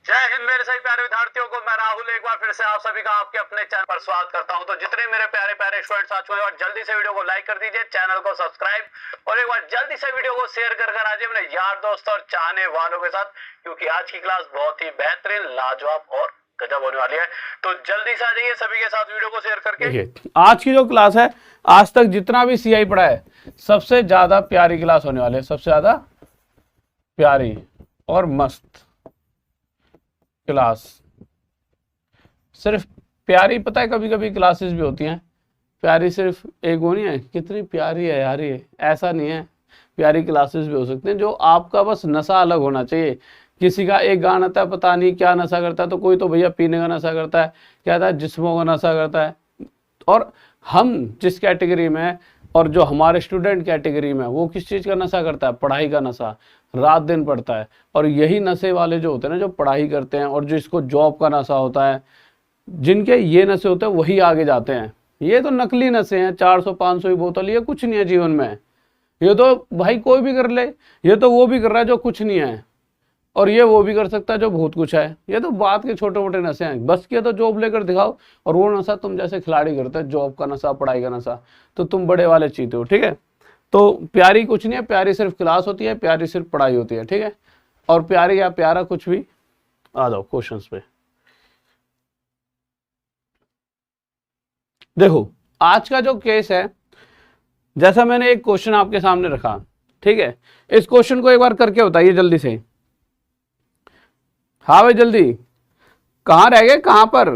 जय हिंद मेरे सभी प्यारे विद्यार्थियों को, मैं राहुल एक बार फिर से आप सभी का आपके अपने चैनल पर स्वागत करता हूं। तो जितने मेरे प्यारे प्यारे स्टूडेंट्स आ चुके हैं, और जल्दी से वीडियो को लाइक कर दीजिए, चैनल को सब्सक्राइब और एक बार जल्दी से वीडियो को शेयर कर आ जाइए अपने यार दोस्त और चाहने वालों के साथ, क्योंकि आज की क्लास बहुत ही बेहतरीन, लाजवाब और गजब होने वाली है। तो जल्दी से आ जाइए सभी के साथ वीडियो को शेयर करके। आज की जो क्लास है, आज तक जितना भी सीआई पढ़ा है, सबसे ज्यादा प्यारी क्लास होने वाली है। सबसे ज्यादा प्यारी और मस्त क्लास। सिर्फ प्यारी, पता है कभी कभी क्लासेस भी होती हैं प्यारी, सिर्फ एक वो नहीं है कितनी प्यारी है यार ये, ऐसा नहीं है। प्यारी क्लासेस भी हो सकते हैं जो आपका बस नशा अलग होना चाहिए। किसी का एक गाना था, पता नहीं क्या नशा करता है, तो कोई तो भैया पीने का नशा करता है, क्या था जिस्मों का नशा करता है। और हम जिस कैटेगरी में है और जो हमारे स्टूडेंट कैटेगरी में, वो किस चीज़ का नशा करता है? पढ़ाई का नशा, रात दिन पढ़ता है। और यही नशे वाले जो होते हैं ना, जो पढ़ाई करते हैं और जिसको जॉब का नशा होता है, जिनके ये नशे होते हैं वही आगे जाते हैं। ये तो नकली नशे हैं, 400-500 की बोतल, ये कुछ नहीं है जीवन में। ये तो भाई कोई भी कर ले, ये तो वो भी कर रहा है जो कुछ नहीं है, और ये वो भी कर सकता है जो बहुत कुछ है। ये तो बात के छोटे मोटे नशे हैं, बस के तो जॉब लेकर दिखाओ। और वो नशा तुम जैसे खिलाड़ी करते हैं, जॉब का नशा, पढ़ाई का नशा, तो तुम बड़े वाले चीते हो, ठीक है। तो प्यारी कुछ नहीं है, प्यारी सिर्फ क्लास होती है, प्यारी सिर्फ पढ़ाई होती है, ठीक है। और प्यारी या प्यारा कुछ भी। आ जाओ क्वेश्चंस पे। देखो आज का जो केस है, जैसा मैंने एक क्वेश्चन आपके सामने रखा, ठीक है, इस क्वेश्चन को एक बार करके बताइए जल्दी से। हाँ भाई जल्दी, कहाँ रह गए, कहाँ पर?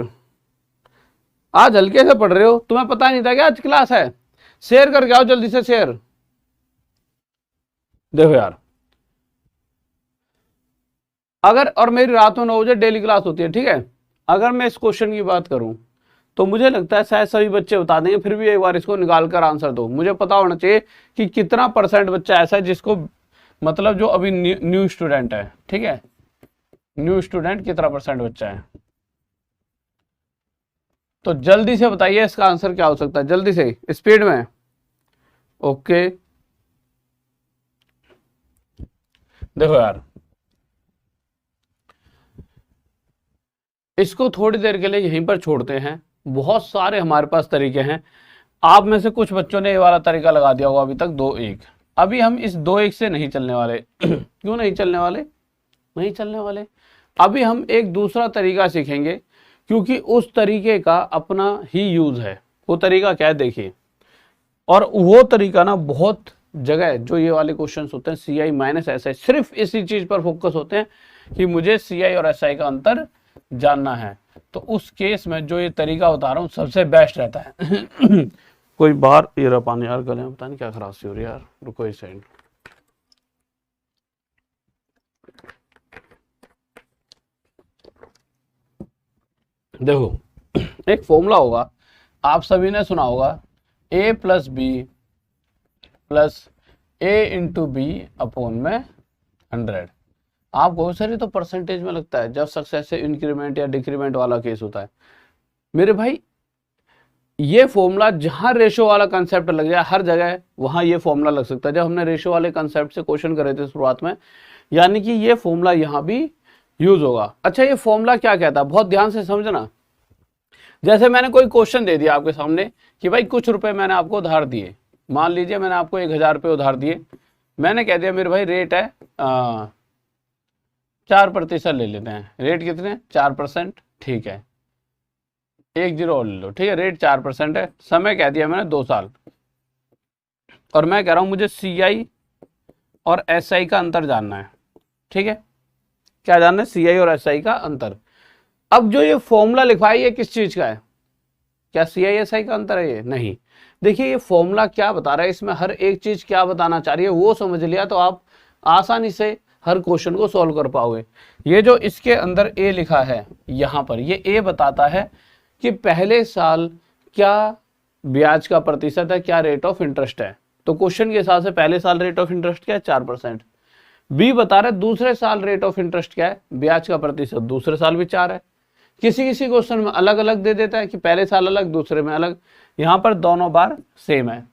आज हल्के से पढ़ रहे हो, तुम्हें पता नहीं था क्या आज क्लास है? शेयर करके आओ जल्दी से, शेयर। देखो यार, अगर, और मेरी रात में 9 बजे डेली क्लास होती है, ठीक है। अगर मैं इस क्वेश्चन की बात करूं तो मुझे लगता है शायद सभी बच्चे बता देंगे, फिर भी एक बार इसको निकाल कर आंसर दो। मुझे पता होना चाहिए कि कितना % बच्चा ऐसा है जिसको, मतलब जो अभी न्यू स्टूडेंट है, ठीक है, न्यू स्टूडेंट कितना % बच्चा है। तो जल्दी से बताइए इसका आंसर क्या हो सकता है, जल्दी से, स्पीड में। ओके, देखो यार, इसको थोड़ी देर के लिए यहीं पर छोड़ते हैं। बहुत सारे हमारे पास तरीके हैं। आप में से कुछ बच्चों ने ये वाला तरीका लगा दिया होगा अभी तक, 2-1। अभी हम इस 2-1 से नहीं चलने वाले। क्यों नहीं चलने वाले? नहीं चलने वाले। अभी हम एक दूसरा तरीका सीखेंगे, क्योंकि उस तरीके का अपना ही यूज है। वो तरीका क्या है देखिए। और वो तरीका ना बहुत जगह, जो ये वाले क्वेश्चंस होते हैं CI माइनस SI, सिर्फ इसी चीज पर फोकस होते हैं कि मुझे CI और SI का अंतर जानना है। तो उस केस में जो ये तरीका बता रहा हूँ सबसे बेस्ट रहता है। कोई बाहर ये रहा पानी यार, गले में पता नहीं क्या खराशी हो रही है यार, रुको इस साइड। देखो एक फॉर्मूला होगा, आप सभी ने सुना होगा, A + B + A × B upon में 100। आपको सर तो परसेंटेज में लगता है जब सक्सेस से इंक्रीमेंट या डिक्रीमेंट वाला केस होता है। मेरे भाई ये फॉर्मूला जहां रेशो वाला कंसेप्ट लग जाए, हर जगह वहां ये फॉर्मूला लग सकता है। जब हमने रेशो वाले कंसेप्ट से क्वेश्चन करे थे शुरुआत में, यानी कि ये फॉर्मूला यहां भी यूज होगा। अच्छा, ये फॉर्मूला क्या कहता है, बहुत ध्यान से समझना। जैसे मैंने कोई क्वेश्चन दे दिया आपके सामने कि भाई कुछ रुपए मैंने आपको उधार दिए, मान लीजिए मैंने आपको 1000 रुपये उधार दिए। मैंने कह दिया मेरे भाई रेट है 4% ले लेते हैं। रेट कितने? 4%, ठीक है, 10 और ले लो, ठीक है। रेट 4% है, समय कह दिया मैंने 2 साल। और मैं कह रहा हूं मुझे CI और SI का अंतर जानना है, ठीक है। क्या जानना है? CI और SI का अंतर। अब जो ये फॉर्मूला लिखा है ये किस चीज का है? क्या CI SI का अंतर है? ये नहीं। देखिए ये फॉर्मूला क्या बता रहा है, इसमें हर एक चीज क्या बताना चाह रही है वो समझ लिया तो आप आसानी से हर क्वेश्चन को सॉल्व कर पाओगे। ये जो इसके अंदर A लिखा है यहां पर, ये A बताता है कि पहले साल क्या ब्याज का प्रतिशत है, क्या रेट ऑफ इंटरेस्ट है। तो क्वेश्चन के हिसाब से पहले साल रेट ऑफ इंटरेस्ट क्या है? 4%। B बता रहा है दूसरे साल रेट ऑफ इंटरेस्ट क्या है, ब्याज का प्रतिशत, दूसरे साल भी 4 है। किसी किसी क्वेश्चन में अलग अलग दे देता है कि पहले साल अलग दूसरे में अलग, यहां पर दोनों बार सेम है।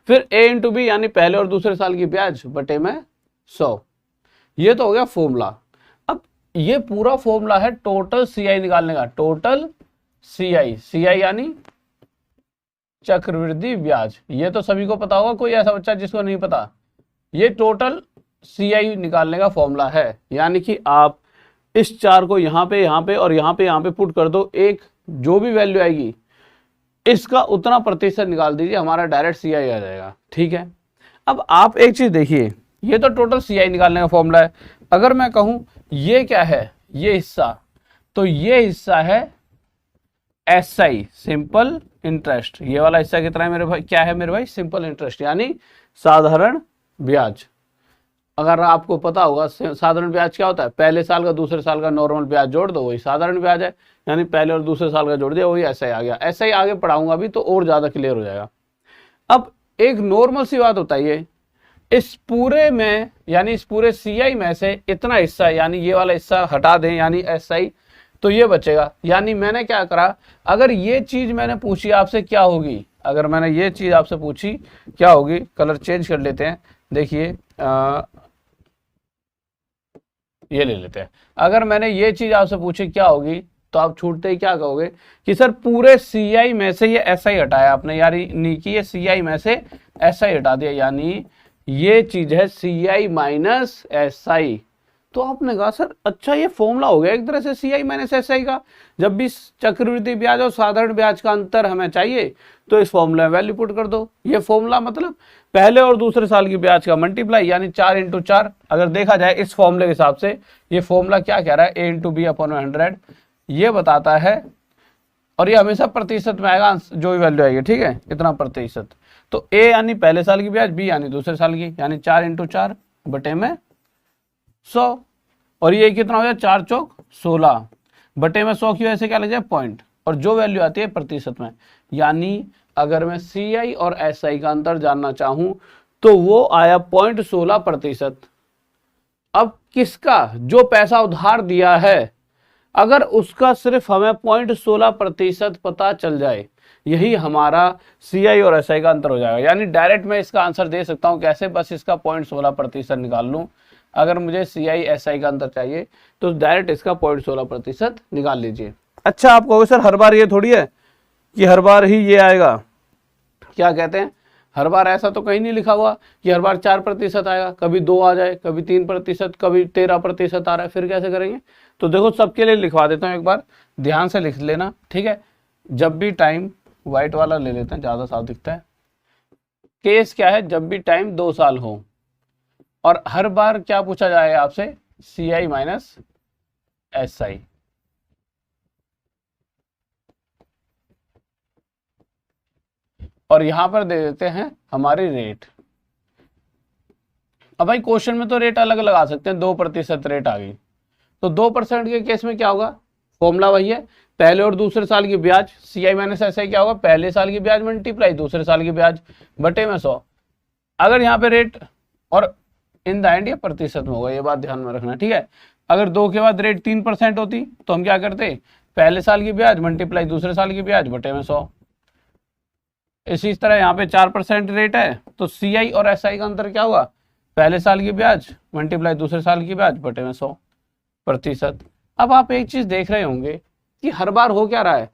फिर A × B यानी पहले और दूसरे साल की ब्याज बटे में 100। ये तो हो गया फॉर्मूला। अब ये पूरा फॉर्मूला है टोटल सीआई निकालने का, टोटल सीआई, सीआई यानी चक्रवृद्धि ब्याज। ये तो सभी को पता होगा, कोई ऐसा बच्चा जिसको नहीं पता। ये टोटल सीआई निकालने का फॉर्मूला है, यानी कि आप इस 4 को यहाँ पे और यहाँ पे पुट कर दो, एक जो भी वैल्यू आएगी इसका उतना प्रतिशत निकाल दीजिए, हमारा डायरेक्ट सीआई आ जाएगा। ठीक है, अब आप एक चीज देखिए, ये तो टोटल सीआई निकालने का फॉर्मूला है। अगर मैं कहूं ये क्या है, ये हिस्सा, तो ये हिस्सा है एसआई, सिंपल इंटरेस्ट। ये वाला हिस्सा कितना है मेरे भाई, क्या है मेरे भाई, सिंपल इंटरेस्ट यानी साधारण ब्याज। अगर आपको पता होगा साधारण ब्याज क्या होता है, पहले साल का दूसरे साल का नॉर्मल ब्याज जोड़ दो, वही साधारण ब्याज है, यानी पहले और दूसरे साल का जोड़ दिया, वही एसआई आ गया। एसआई आगे पढ़ाऊंगा भी तो और ज्यादा क्लियर हो जाएगा। अब एक नॉर्मल सी बात बताइए, इस पूरे में यानी इस पूरे सीआई में से इतना हिस्सा यानी ये वाला हिस्सा हटा दें यानी एसआई, तो ये बचेगा। यानी मैंने क्या करा, अगर ये चीज मैंने पूछी आपसे क्या होगी, अगर मैंने ये चीज आपसे पूछी क्या होगी, कलर चेंज कर लेते हैं, देखिए ये ले लेते हैं। अगर मैंने ये चीज आपसे पूछी क्या होगी, तो आप छूटते ही क्या कहोगे कि सर पूरे सीआई में से ये एसआई हटाया आपने, यानी कि ये सीआई में से एसआई हटा दिया, यानी ये चीज है सीआई माइनस एसआई। तो आपने कहा सर अच्छा ये फॉर्मूला हो गया एक तरह से सीआई माइनस एसआई का। जब भी चक्रवृद्धि ब्याज और साधारण ब्याज का अंतर हमें चाहिए तो इस फॉर्मूला में वैल्यू पुट कर दो। ये फॉर्मूला मतलब पहले और दूसरे साल की ब्याज का मल्टीप्लाई, यानी 4 × 4। अगर देखा जाए इस फॉर्मूले के हिसाब से ये फॉर्मूला क्या कह रहा है, a × b/100 ये बताता है, और ये हमेशा प्रतिशत में आएगा जो भी वैल्यू आएगी। ठीक है, इतना प्रतिशत। तो a यानी पहले साल की ब्याज, b यानी दूसरे साल की, यानी 4 × 4 बटे में 100, और ये कितना हो जाए 4 चौक 16 बटे में 100 की वजह से क्या लग जाए पॉइंट, और जो वैल्यू आती है प्रतिशत में। यानी अगर मैं सीआई और एसआई का अंतर जानना चाहूं तो वो आया 0.16%। अब किसका, जो पैसा उधार दिया है, अगर उसका सिर्फ हमें 0.16% पता चल जाए, यही हमारा सीआई और एसआई का अंतर हो जाएगा। यानी डायरेक्ट मैं इसका आंसर दे सकता हूं कैसे, बस इसका 0.16% निकाल लूं। अगर मुझे सीआई एसआई का अंतर चाहिए तो डायरेक्ट इसका 0.16% निकाल लीजिए। अच्छा आप कहोगे सर हर बार ये थोड़ी है कि हर बार ही ये आएगा, क्या कहते हैं, हर बार ऐसा तो कहीं नहीं लिखा हुआ कि हर बार 4% आएगा, कभी 2 आ जाए, कभी 3%, कभी 13% आ रहा है, फिर कैसे करेंगे। तो देखो सबके लिए लिखवा देता हूँ, एक बार ध्यान से लिख लेना। ठीक है, जब भी टाइम, व्हाइट वाला ले लेते हैं ज्यादा साफ दिखता है। केस क्या है, जब भी टाइम 2 साल हो और हर बार क्या पूछा जाए आपसे, सीआई माइनस एसआई। और यहां पर दे देते हैं हमारी रेट। अब भाई क्वेश्चन में तो रेट अलग अलग आ सकते हैं, 2% रेट आ गई, तो 2% के केस में क्या होगा, फॉर्मूला वही है, पहले और दूसरे साल की ब्याज, सीआई माइनस एसआई क्या होगा, पहले साल की ब्याज मल्टीप्लाई दूसरे साल की ब्याज बटे में 100। अगर यहाँ पे रेट और इन द एंड ये प्रतिशत में होगा, ये बात ध्यान में रखना। ठीक है, अगर 2 के बाद रेट 3% होती तो हम क्या करते, पहले साल की ब्याज मल्टीप्लाई दूसरे साल की ब्याज बटे में 100। इसी तरह यहाँ पे 4% रेट है तो सीआई और एसआई का अंतर क्या हुआ, पहले साल की ब्याज मल्टीप्लाई दूसरे साल की ब्याज बटे में 100%। अब आप एक चीज देख रहे होंगे कि हर बार हो क्या रहा है,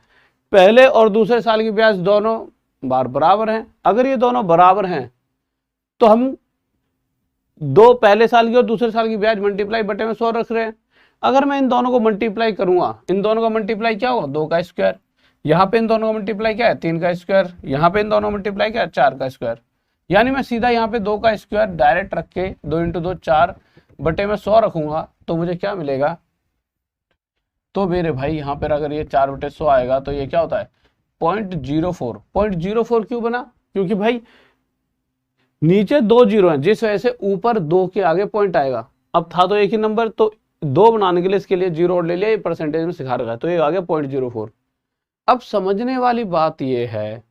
पहले और दूसरे साल की ब्याज दोनों बार बराबर हैं। अगर ये दोनों बराबर हैं तो हम दो पहले साल की और दूसरे साल की ब्याज मल्टीप्लाई बटे में 100 रख रहे हैं। अगर मैं इन दोनों को मल्टीप्लाई करूंगा, इन दोनों का मल्टीप्लाई क्या होगा, 2 का स्क्वायर, यहाँ पे इन दोनों का मल्टीप्लाई क्या है 3 का स्क्वायर, यहाँ पे इन दोनों का मल्टीप्लाई क्या है 4 का स्क्वायर। यानी मैं सीधा यहाँ पे 2 का स्क्वायर डायरेक्ट रख के 2 × 2 4 बटे में 100 रखूंगा तो मुझे क्या मिलेगा, तो मेरे भाई यहाँ पर अगर ये 4 बटे 100 आएगा तो ये क्या होता है 0.04। 0.04 क्यों बना, क्योंकि भाई नीचे 2 जीरो हैं, जिस वजह से ऊपर 2 के आगे पॉइंट आएगा। अब था तो एक ही नंबर, तो 2 बनाने के लिए इसके लिए 0 और ले लिया, ये परसेंटेज में सिखा रखा है, तो ये आ गया 0.04। अब समझने वाली बात ये है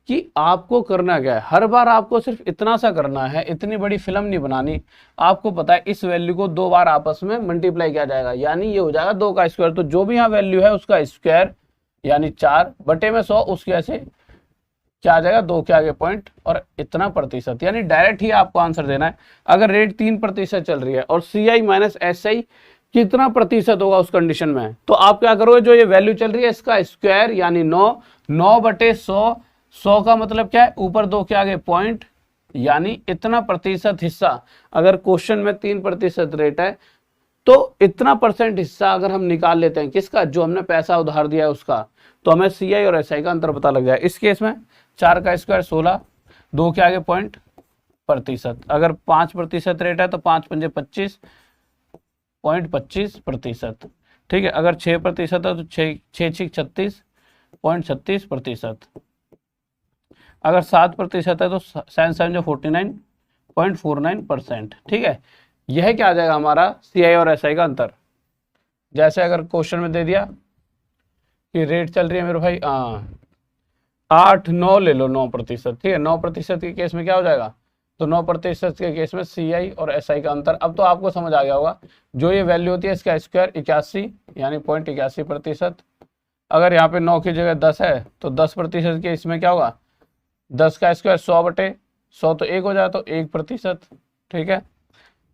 कि आपको करना क्या है, हर बार आपको सिर्फ इतना सा करना है, इतनी बड़ी फिल्म नहीं बनानी। आपको पता है इस वैल्यू को 2 बार आपस में मल्टीप्लाई किया जाएगा, यानी ये हो जाएगा 2 का स्क्वायर, तो जो भी यहाँ वैल्यू है उसका स्क्वायर यानी 4 बटे में 100, उसके ऐसे क्या आ जाएगा 2 के आगे पॉइंट और इतना प्रतिशत, यानी डायरेक्ट ही आपको आंसर देना है। अगर रेट 3% चल रही है और सीआई माइनस एसआई कितना प्रतिशत होगा उस कंडीशन में। तो आप क्या करोगे, जो ये वैल्यू चल रही है इसका स्क्वायर यानी 9 / 100 का मतलब क्या है, ऊपर 2 के आगे पॉइंट, यानी इतना प्रतिशत हिस्सा। अगर क्वेश्चन में 3% रेट है तो इतना % हिस्सा अगर हम निकाल लेते हैं किसका, जो हमने पैसा उधार दिया है उसका, तो हमें CI और SI का अंतर पता लग जाए। इस केस में 4 का स्क्वायर 16, 2 के आगे पॉइंट, प्रतिशत। अगर 5% रेट है तो 5 × 5 = 25%। ठीक है, अगर 6% है तो 6 × 6 = 36.36%। अगर 7% है तो 7 × 7 = 49.49%। ठीक है, यह क्या आ जाएगा हमारा CI और SI का अंतर। जैसे अगर क्वेश्चन में दे दिया कि रेट चल रही है मेरे भाई 8-9 ले लो 9%। ठीक है, 9% के केस में क्या हो जाएगा, तो 9% के केस में CI और SI का अंतर। अब तो आपको समझ आ गया होगा, जो ये वैल्यू होती है इसका स्क्वायर 81 यानी 0.81%। अगर यहाँ पे 9 की जगह 10 है तो 10% के इसमें क्या होगा, 10 का स्क्वायर 100/100 तो 1 हो जाए तो 1%। ठीक है,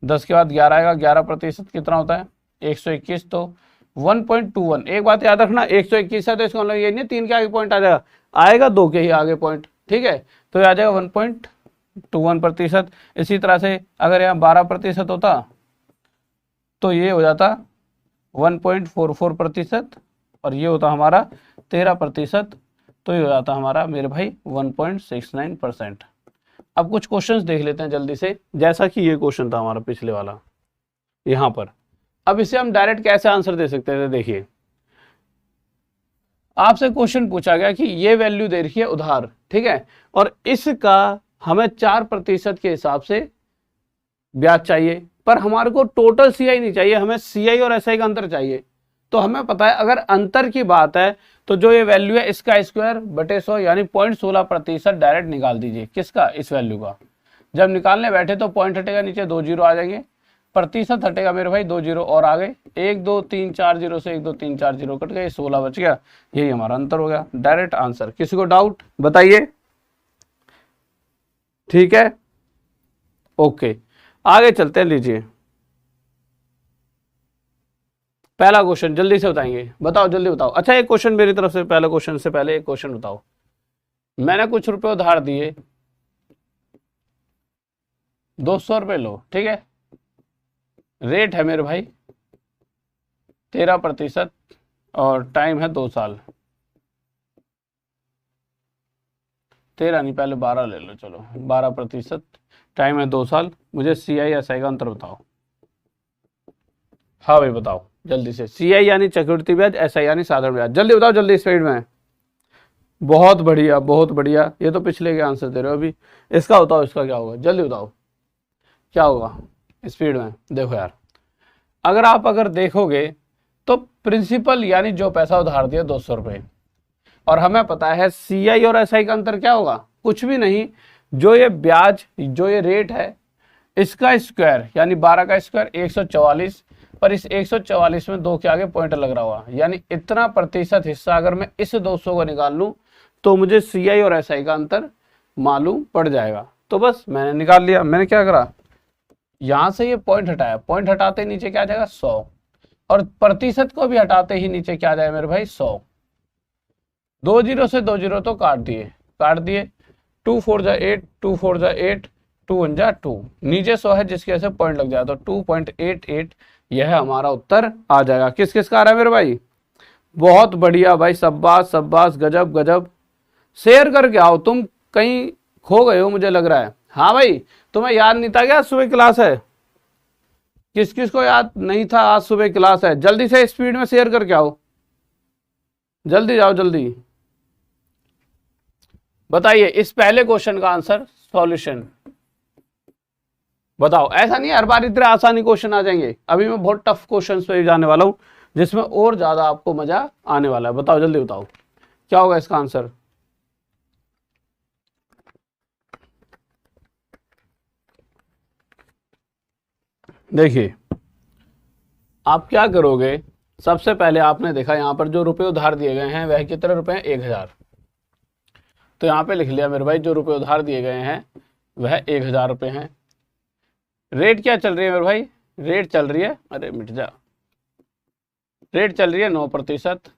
10 के बाद 11 आएगा, 11% कितना होता है 121, तो 1.21। एक बात याद रखना, 121 है तो इसका मतलब ये नहीं 3 के आगे पॉइंट आ जाएगा, आएगा 2 के ही आगे पॉइंट। ठीक है, तो ये आ जाएगा 1.21%। इसी तरह से अगर यहाँ 12% होता तो ये हो जाता 1.44% और ये होता हमारा 13%, तो ये हो जाता हमारा मेरे भाई 1.69%। अब कुछ क्वेश्चंस देख लेते हैं जल्दी से, जैसा कि ये क्वेश्चन था हमारा पिछले वाला यहाँ पर। अब इसे हम डायरेक्ट कैसे आंसर दे सकते थे, देखिए आपसे क्वेश्चन पूछा गया कि ये वैल्यू दे रखी है उधार, ठीक है, और इसका हमें 4% के हिसाब से ब्याज चाहिए, पर हमारे को टोटल CI नहीं चाहिए, हमें CI और SI का अंतर चाहिए। तो हमें पता है अगर अंतर की बात है तो जो ये वैल्यू है इसका स्क्वायर बटे 100 यानी 0.16% डायरेक्ट निकाल दीजिए। किसका, इस वैल्यू का। जब निकालने बैठे तो पॉइंट हटेगा, नीचे 2 जीरो आ जाएंगे, प्रतिशत हटेगा मेरे भाई 2 जीरो और आ गए, 1 2 3 4 जीरो से 1 2 3 4 जीरो कट गए, 16 बच गया। यही हमारा अंतर हो गया, डायरेक्ट आंसर। किसी को डाउट बताइए, ठीक है, ओके आगे चलते हैं। लीजिए पहला क्वेश्चन जल्दी से बताएंगे, बताओ जल्दी बताओ। अच्छा एक क्वेश्चन मेरी तरफ से, पहले क्वेश्चन से पहले एक क्वेश्चन बताओ। मैंने कुछ रुपए उधार दिए, 200 रुपए लो, ठीक है, रेट है मेरे भाई 13% और टाइम है 2 साल। 13 नहीं, पहले 12 ले लो, चलो 12%, टाइम है 2 साल। मुझे CI SI का अंतर बताओ। हाँ भाई बताओ जल्दी से। CI यानी चक्रवृद्धि ब्याज, SI यानी साधारण ब्याज। जल्दी बताओ, जल्दी स्पीड में। बहुत बढ़िया बहुत बढ़िया, ये तो पिछले के आंसर दे रहे हो अभी। इसका बताओ, इसका क्या होगा, जल्दी बताओ क्या होगा स्पीड में। देखो यार, अगर देखोगे तो प्रिंसिपल यानी जो पैसा उधार दिया 200 रुपये, और हमें पता है CI और SI का अंतर क्या होगा, कुछ भी नहीं, जो ये ब्याज, जो ये रेट है इसका स्क्वायर यानी 12 का स्क्वायर 144, पर इस 144 में 2 के आगे पॉइंट लग रहा हुआ, यानी इतना प्रतिशत हिस्सा अगर मैं इस 200 को निकाल लूं तो मुझे CI और SI का अंतर मालूम पड़ जाएगा। तो बस मैंने निकाल लिया। मैंने क्या करा, यहां से ये पॉइंट हटाया, पॉइंट हटाते ही नीचे क्या आ जाएगा 100, और प्रतिशत को भी हटाते ही नीचे क्या आ जाएगा मेरे भाई 100। 2 जीरो से 2 जीरो तो काट दिए, 2 4 जा 8, 2 4 जा 8, 2 1 जा 2, नीचे 100 है जिसकी वजह से पॉइंट लग जाए तो 2.88 यह हमारा उत्तर आ जाएगा। किस किस का आ रहा है मेरे भाई, बहुत बढ़िया भाई, शाबाश शाबाश, गजब गजब। शेयर करके आओ, तुम कहीं खो गए हो मुझे लग रहा है। हाँ भाई, तुम्हें याद नहीं था क्या सुबह क्लास है, किस किस को याद नहीं था आज सुबह क्लास है, जल्दी से स्पीड में शेयर करके आओ, जल्दी जाओ जल्दी। बताइए इस पहले क्वेश्चन का आंसर, सॉल्यूशन बताओ। ऐसा नहीं हर बार इतने आसानी क्वेश्चन आ जाएंगे, अभी मैं बहुत टफ क्वेश्चन पे जाने वाला हूं जिसमें और ज्यादा आपको मजा आने वाला है। बताओ जल्दी बताओ क्या होगा इसका आंसर। देखिए आप क्या करोगे, सबसे पहले आपने देखा यहाँ पर जो रुपए उधार दिए गए हैं वह कितने रुपए हैं, 1000। तो यहाँ पे लिख लिया मेरे भाई, जो रुपए उधार दिए गए हैं वह 1000 रुपए हैं। रेट क्या चल रही है मेरे भाई, रेट चल रही है, अरे मिट जा, रेट चल रही है 9%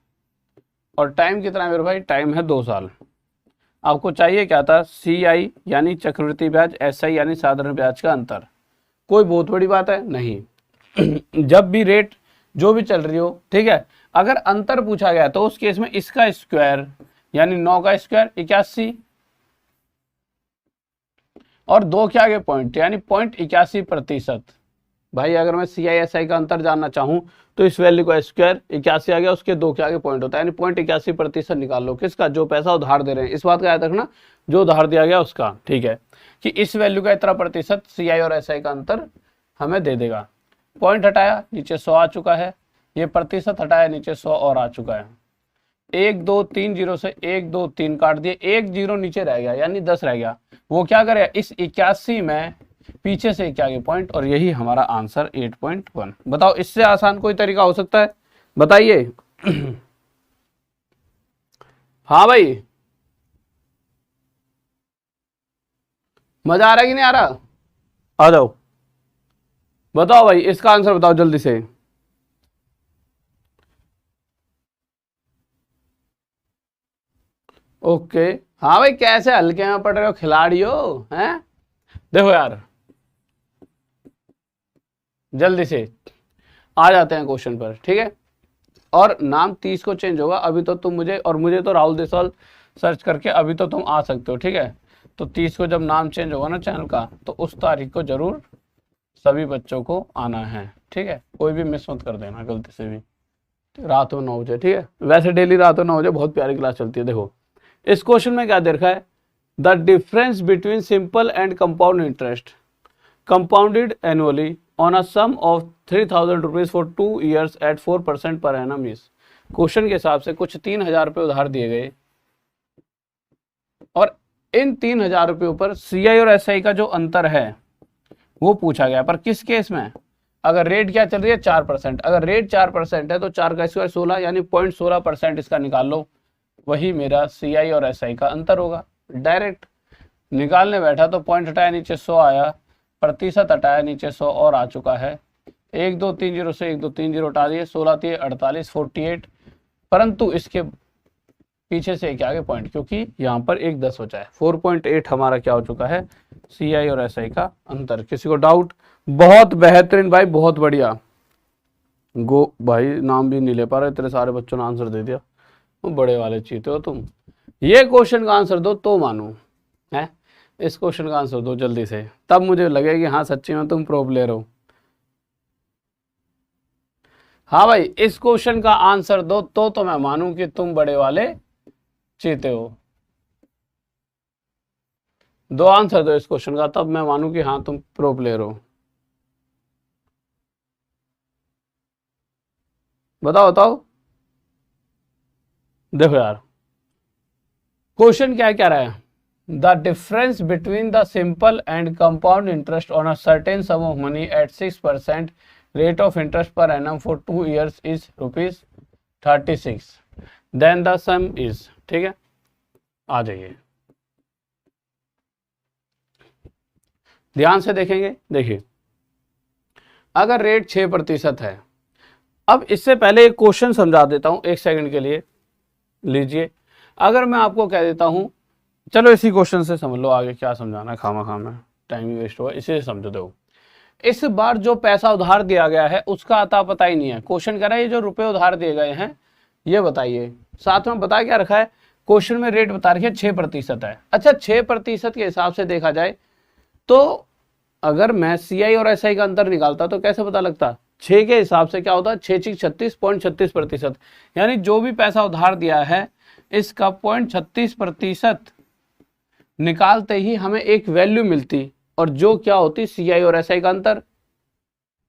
और टाइम कितना है मेरे भाई, टाइम है 2 साल। आपको चाहिए क्या था, CI यानी चक्रवृद्धि ब्याज, SI यानी साधारण ब्याज का अंतर। कोई बहुत बड़ी बात है नहीं। जब भी रेट जो भी चल रही हो, ठीक है, अगर अंतर पूछा गया तो उस केस में इसका स्क्वायर यानी 9 का स्क्वायर 81 और 2 के आगे पॉइंट यानी 0.81%। भाई अगर मैं CI/SI का अंतर जानना चाहूं तो इस वैल्यू का स्क्वायर 81 आ गया, उसके 2 के आगे पॉइंट होता है यानी 0.81% निकाल लो। किसका, जो पैसा उधार दे रहे हैं, इस बात का याद रखना, जो उधार दिया गया उसका, ठीक है, कि इस वैल्यू का इतना प्रतिशत CI और SI का अंतर हमें दे देगा। पॉइंट हटाया, नीचे 100 आ चुका है, ये प्रतिशत हटाया, नीचे 100 और आ चुका है। 1 2 3 जीरो से 1 2 3 काट दिए, 1 जीरो नीचे रह गया यानी 10 रह गया। वो क्या करेगा, इस 81 में पीछे से क्या आगे पॉइंट, और यही हमारा आंसर 8.1। बताओ इससे आसान कोई तरीका हो सकता है, बताइए। हाँ भाई, मजा आ रहा है कि नहीं आ रहा, आ जाओ बताओ भाई, इसका आंसर बताओ जल्दी से। ओके, हाँ भाई, कैसे हल्के में पढ़ रहे हो खिलाड़ियों हैं। देखो यार, जल्दी से आ जाते हैं क्वेश्चन पर, ठीक है। और नाम 30 को चेंज होगा, अभी तो तुम मुझे और मुझे तो राहुल देसवाल सर्च करके अभी तो तुम आ सकते हो, ठीक है। तो 30 को जब नाम चेंज होगा ना चैनल का, तो उस तारीख को जरूर सभी बच्चों को आना है, ठीक है। कोई भी मिस मत कर देना गलती से भी। रात में 9 बजे, ठीक है। वैसे डेली रात में 9 बजे बहुत प्यारी क्लास चलती है। देखो इस क्वेश्चन में क्या दे रखा है, the difference between simple and compound interest compounded annually on a sum of 3,000 rupees for 2 years at 4% per annum is। Question के हिसाब से कुछ 3,000 रुपये उधार दिए गए और इन 3,000 रुपये पर CI और SI का जो अंतर है वो पूछा गया, पर किस केस में, अगर रेट क्या चल रही है 4%, अगर रेट 4% है तो 4 का स्क्वायर 16 यानी 0.16% इसका निकाल लो, वही मेरा CI और SI का अंतर होगा। डायरेक्ट निकालने बैठा तो पॉइंट हटाया, नीचे 100 आया, प्रतिशत हटाया, नीचे 100 और आ चुका है। 1 2 3 जीरो से 1 2 3 जीरो हटा दिए, 16 3 48 48, परंतु इसके पीछे से क्या आगे पॉइंट, क्योंकि यहाँ पर एक 10 बचा है। 4.8 हमारा क्या हो चुका है, CI और SI का अंतर। किसी को डाउट, बहुत बेहतरीन भाई, बहुत बढ़िया। गो भाई, नाम भी नहीं ले पा रहे, तेरे सारे बच्चों ने आंसर दे दिया, बड़े वाले चीते हो तुम। ये क्वेश्चन का आंसर दो तो मानो है, इस क्वेश्चन का आंसर दो जल्दी से, तब मुझे लगे कि हाँ सच्ची में तुम प्रो प्लेयर हो। हाँ भाई, इस क्वेश्चन का आंसर दो तो मैं मानूं कि तुम बड़े वाले चीते हो। दो आंसर दो इस क्वेश्चन का, तब मैं मानूं कि हाँ तुम प्रो प्लेयर हो। बताओ बताओ। देखो यार, क्वेश्चन क्या क्या रहा है, the difference between the simple and compound interest on a certain sum of money at 6% rate of interest per annum for 2 years is rupees 36, then the sum is, ठीक है। आ जाइए, ध्यान से देखेंगे। देखिए, अगर रेट 6% है, अब इससे पहले एक क्वेश्चन समझा देता हूं 1 सेकंड के लिए, लीजिए। अगर मैं आपको कह देता हूं, चलो इसी क्वेश्चन से समझ लो, आगे क्या समझाना, खामा खामा टाइम ही वेस्ट हुआ, इसे समझो। दो, इस बार जो पैसा उधार दिया गया है उसका अता पता ही नहीं है। क्वेश्चन कह रहा है ये जो रुपए उधार दिए गए हैं ये बताइए, साथ में बता क्या रखा है, क्वेश्चन में रेट बता रखी है 6% है। अच्छा, 6% के हिसाब से देखा जाए तो अगर मैं CI और SI का अंतर निकालता तो कैसे पता लगता, 6 के हिसाब से क्या होता है, 6 36.36%, यानी जो भी पैसा उधार दिया है इसका 0.36% निकालते ही हमें एक वैल्यू मिलती, और जो क्या होती, CI और SI का अंतर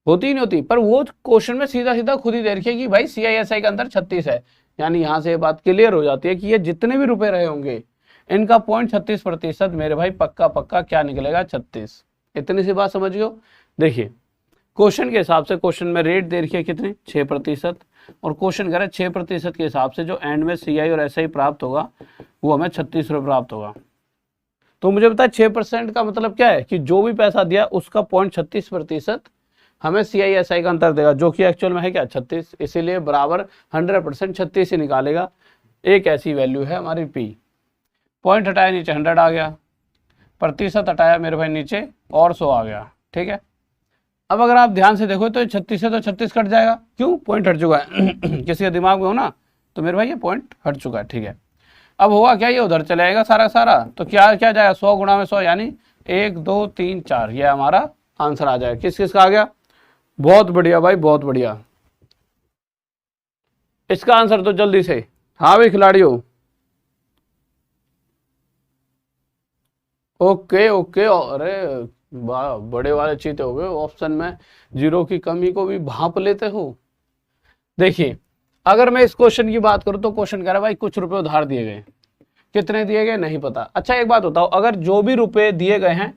होती ही नहीं होती। पर वो क्वेश्चन में सीधा सीधा खुद ही दे रखिए कि भाई CI SI का अंतर 36 है, यानी यहां से ये बात क्लियर हो जाती है कि ये जितने भी रुपए रहे होंगे इनका 0.36% मेरे भाई पक्का पक्का क्या निकलेगा, 36। इतनी सी बात समझ गए। देखिए, क्वेश्चन के हिसाब से क्वेश्चन में रेट दे रखी है कितनी, 6%, और क्वेश्चन कह रहा है 6% के हिसाब से जो एंड में CI और SI प्राप्त होगा वो हमें 36 रुपये प्राप्त होगा। तो मुझे बताया 6% का मतलब क्या है कि जो भी पैसा दिया उसका 0.36% हमें CISI का अंतर देगा, जो कि एक्चुअल में है क्या 36, इसीलिए बराबर 100% 36 ही निकालेगा। एक ऐसी वैल्यू है हमारी P। पॉइंट हटाया नीचे 100 आ गया, प्रतिशत हटाया मेरे भाई नीचे और 100 आ गया। ठीक है, अब अगर आप ध्यान से देखो तो 36 से तो 36 कट जाएगा, क्यों, पॉइंट हट चुका है किसी के दिमाग में हो ना, तो मेरे भाई ये पॉइंट हट चुका है। ठीक है, अब होगा क्या, ये उधर चले आएगा सारा सारा, तो क्या क्या जाएगा 100 गुणा में 100 यानी 1 2 3 4, ये हमारा आंसर आ जाएगा। किस किस का आ गया, बहुत बढ़िया भाई, बहुत बढ़िया। इसका आंसर तो जल्दी से, हाँ भाई खिलाड़ियों, ओके ओके, अरे वाह, बड़े वाले चीते हो गए, ऑप्शन में जीरो की कमी को भी भांप लेते हो। देखिए, अगर मैं इस क्वेश्चन की बात करूं तो क्वेश्चन कह रहा है भाई कुछ रुपए उधार दिए गए, कितने दिए गए नहीं पता। अच्छा एक बात बताओ, अगर जो भी रुपए दिए गए हैं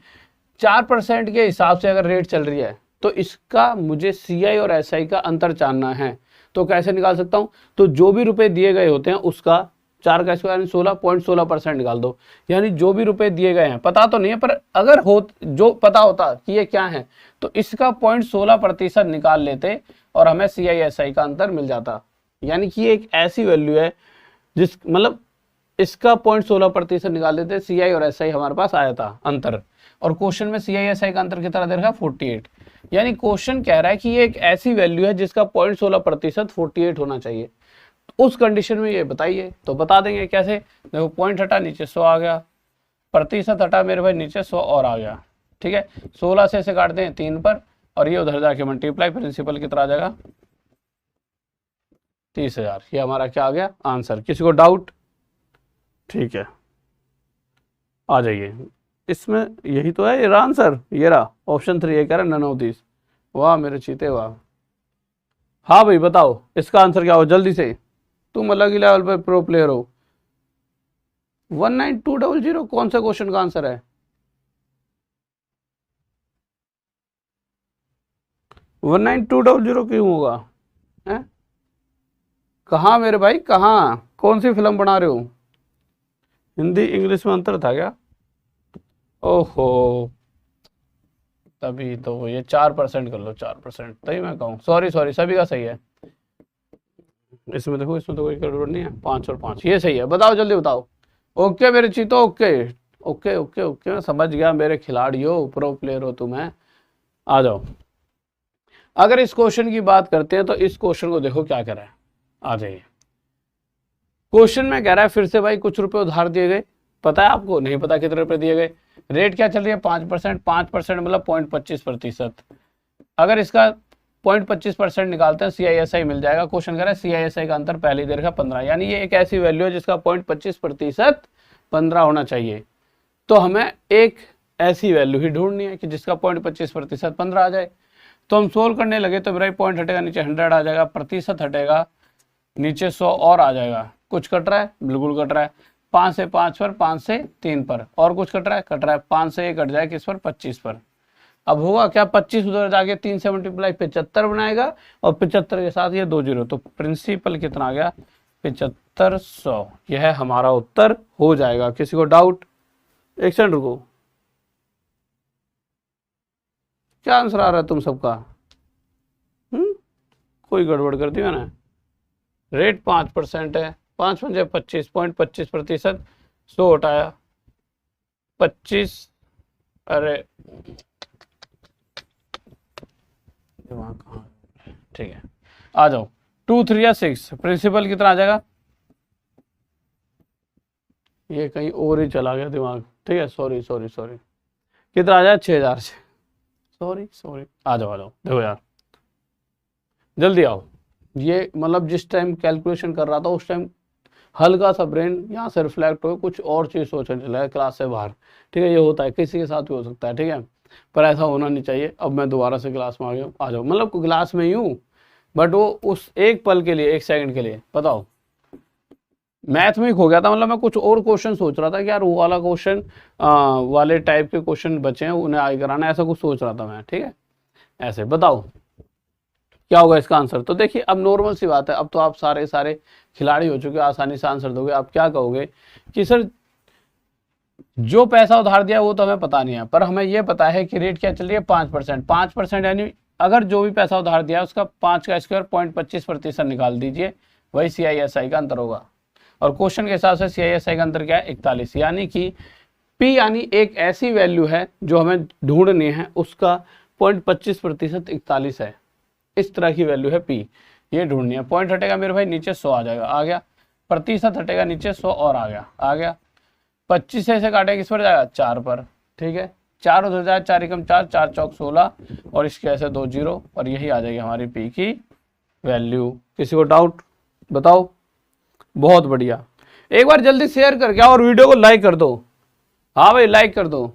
4% के हिसाब से अगर रेट चल रही है, तो इसका मुझे CI और SI का अंतर जानना है। तो कैसे निकाल सकता हूं, तो जो भी रुपए दिए गए होते हैं उसका 4 का स्क्वायर यानी 16.16% निकाल दो। यानी जो भी रुपए दिए गए हैं, पता तो नहीं है, पर अगर हो, जो पता होता कि ये क्या है, तो इसका 0.16% निकाल लेते और हमें CISI का अंतर मिल जाता। यानी कि एक ऐसी वैल्यू है जिस मतलब इसका 0.16% निकाल देते, CI और SI हमारे पास आया था अंतर, और क्वेश्चन में CISI का अंतर कितना दे रखा है 48। यानी क्वेश्चन कह रहा है कि ये एक ऐसी वैल्यू है जिसका 0.16% 48 होना चाहिए। उस कंडीशन में ये बताइए, तो बता देंगे कैसे। देखो पॉइंट हटा नीचे 100 आ गया, प्रतिशत हटा मेरे भाई नीचे 100 और आ गया। ठीक है, 16 से काट दें 3 पर, और ये उधर जाके मल्टीप्लाई, प्रिंसिपल कितना आ जाएगा 30,000। ये हमारा क्या आ गया आंसर। किसी को डाउट, ठीक है आ जाइए, इसमें यही तो है ये रहा आंसर, ये रहा ऑप्शन 3, ये कह रहा है 930। वाह मेरे चीते वाह। हाँ भाई बताओ इसका आंसर क्या हो जल्दी से, तुम अलग ही लेवल पर प्रो प्लेयर हो। 19200 कौन सा क्वेश्चन का आंसर है, 19200 क्यों होगा है? कहाँ मेरे भाई, कहाँ, कौन सी फिल्म बना रहे हो, हिंदी इंग्लिश में अंतर था क्या? ओहो, तभी तो ये 4% कर लो, 4%, तभी मैं कहूँ, सॉरी सॉरी, सभी का सही है। इसमें देखो, इसमें तो कोई गड़बड़ नहीं है, 5 और 5 ये सही है। बताओ जल्दी बताओ। ओके मेरे चीतो, ओके ओके ओके ओके, मैं समझ गया मेरे खिलाड़ियों, प्रो प्लेयर हो तुम, है आ जाओ। अगर इस क्वेश्चन की बात करते हैं तो इस क्वेश्चन को देखो क्या कह रहा है, आ जाइए। क्वेश्चन में कह रहा है फिर से भाई कुछ रुपए उधार दिए गए, पता है आपको, नहीं पता कितने रुपए दिए गए, रेट क्या चल रही है 5%, 5% मतलब 0.25%। अगर इसका 0.25% निकालते हैं CISI मिल जाएगा। क्वेश्चन कह रहा है CISI का अंतर पहली देर का 15, यानी ये एक ऐसी वैल्यू है जिसका 0.25% 15 होना चाहिए। तो हमें एक ऐसी वैल्यू ही ढूंढनी है कि जिसका 0.25% 15 आ जाए। तो हम सोल्व करने लगे तो मेरा पॉइंट हटेगा नीचे 100 आ जाएगा, प्रतिशत हटेगा नीचे 100 और आ जाएगा। कुछ कट रहा है, बिल्कुल कट रहा है, 5 से 5 पर, 5 से 3 पर, और कुछ कट रहा है, 5 से ये कट जाए किस पर 25 पर। अब होगा क्या, 25 उधर जाके 3 से मल्टीप्लाई 75 बनाएगा, और 75 के साथ ये 2 जीरो, तो प्रिंसिपल कितना आ गया 7500। यह हमारा उत्तर हो जाएगा। किसी को डाउट, एक सेकंड रुको, क्या आंसर आ रहा है तुम सबका? कोई गड़बड़ कर दी मैंने, रेट 5% है, 5 पंजे 25, 0.25%, 100 हटाया 25, अरे दिमाग कहाँ, ठीक है आ जाओ। 2 3 या 6, प्रिंसिपल कितना आ जाएगा, ये कहीं और ही चला गया दिमाग, ठीक है सॉरी सॉरी सॉरी, कितना आ जाए 6000 से, सॉरी सॉरी, आ जाओ देखो यार जल्दी आओ। ये मतलब जिस टाइम कैलकुलेशन कर रहा था उस टाइम हल्का सा ब्रेन यहाँ से रिफ्लेक्ट हो, कुछ और चीज़ सोचने चला है क्लास से बाहर, ठीक है, ये होता है, किसी के साथ भी हो सकता है, ठीक है, पर ऐसा होना नहीं चाहिए। अब मैं दोबारा से क्लास में आ गया, आ जाओ, मतलब क्लास में ही हूँ, बट वो उस एक पल के लिए, एक सेकंड के लिए, बताओ मैथ में खो गया था, मतलब मैं कुछ और क्वेश्चन सोच रहा था कि यार वो वाला क्वेश्चन वाले टाइप के क्वेश्चन बचे हैं उन्हें आगे कराना, ऐसा कुछ सोच रहा था मैं, ठीक है। ऐसे बताओ क्या होगा इसका आंसर। तो देखिए अब नॉर्मल सी बात है, अब तो आप सारे खिलाड़ी हो चुके, आसानी से आंसर दोगे। आप क्या कहोगे कि सर जो पैसा उधार दिया वो तो हमें पता नहीं है, पर हमें ये पता है कि रेट क्या चल रही है 5%, 5% यानी अगर जो भी पैसा उधार दिया है उसका 5 का स्क्वायर 0.25% निकाल दीजिए, वही CISI का अंतर होगा। और क्वेश्चन के हिसाब से CISI का अंतर क्या है 41, यानी कि P यानी एक ऐसी वैल्यू है जो हमें ढूंढनी है, उसका 0.25% 41 है। इस तरह की वैल्यू है P, ये ढूंढनी है। पॉइंट हटेगा मेरे भाई नीचे 100 आ जाएगा, आ गया। प्रतिशत हटेगा नीचे 100 और आ गया, आ गया। 25 से काटेगा किस पर जाएगा 4 पर, ठीक है। 4 उधर जाए, 4 एकम 4, 4 चौक 16 और इसके ऐसे 2 जीरो, और यही आ जाएगी हमारी P की वैल्यू। किसी को डाउट बताओ? बहुत बढ़िया। एक बार जल्दी शेयर करके आओ और वीडियो को लाइक कर दो। हाँ भाई लाइक कर दो,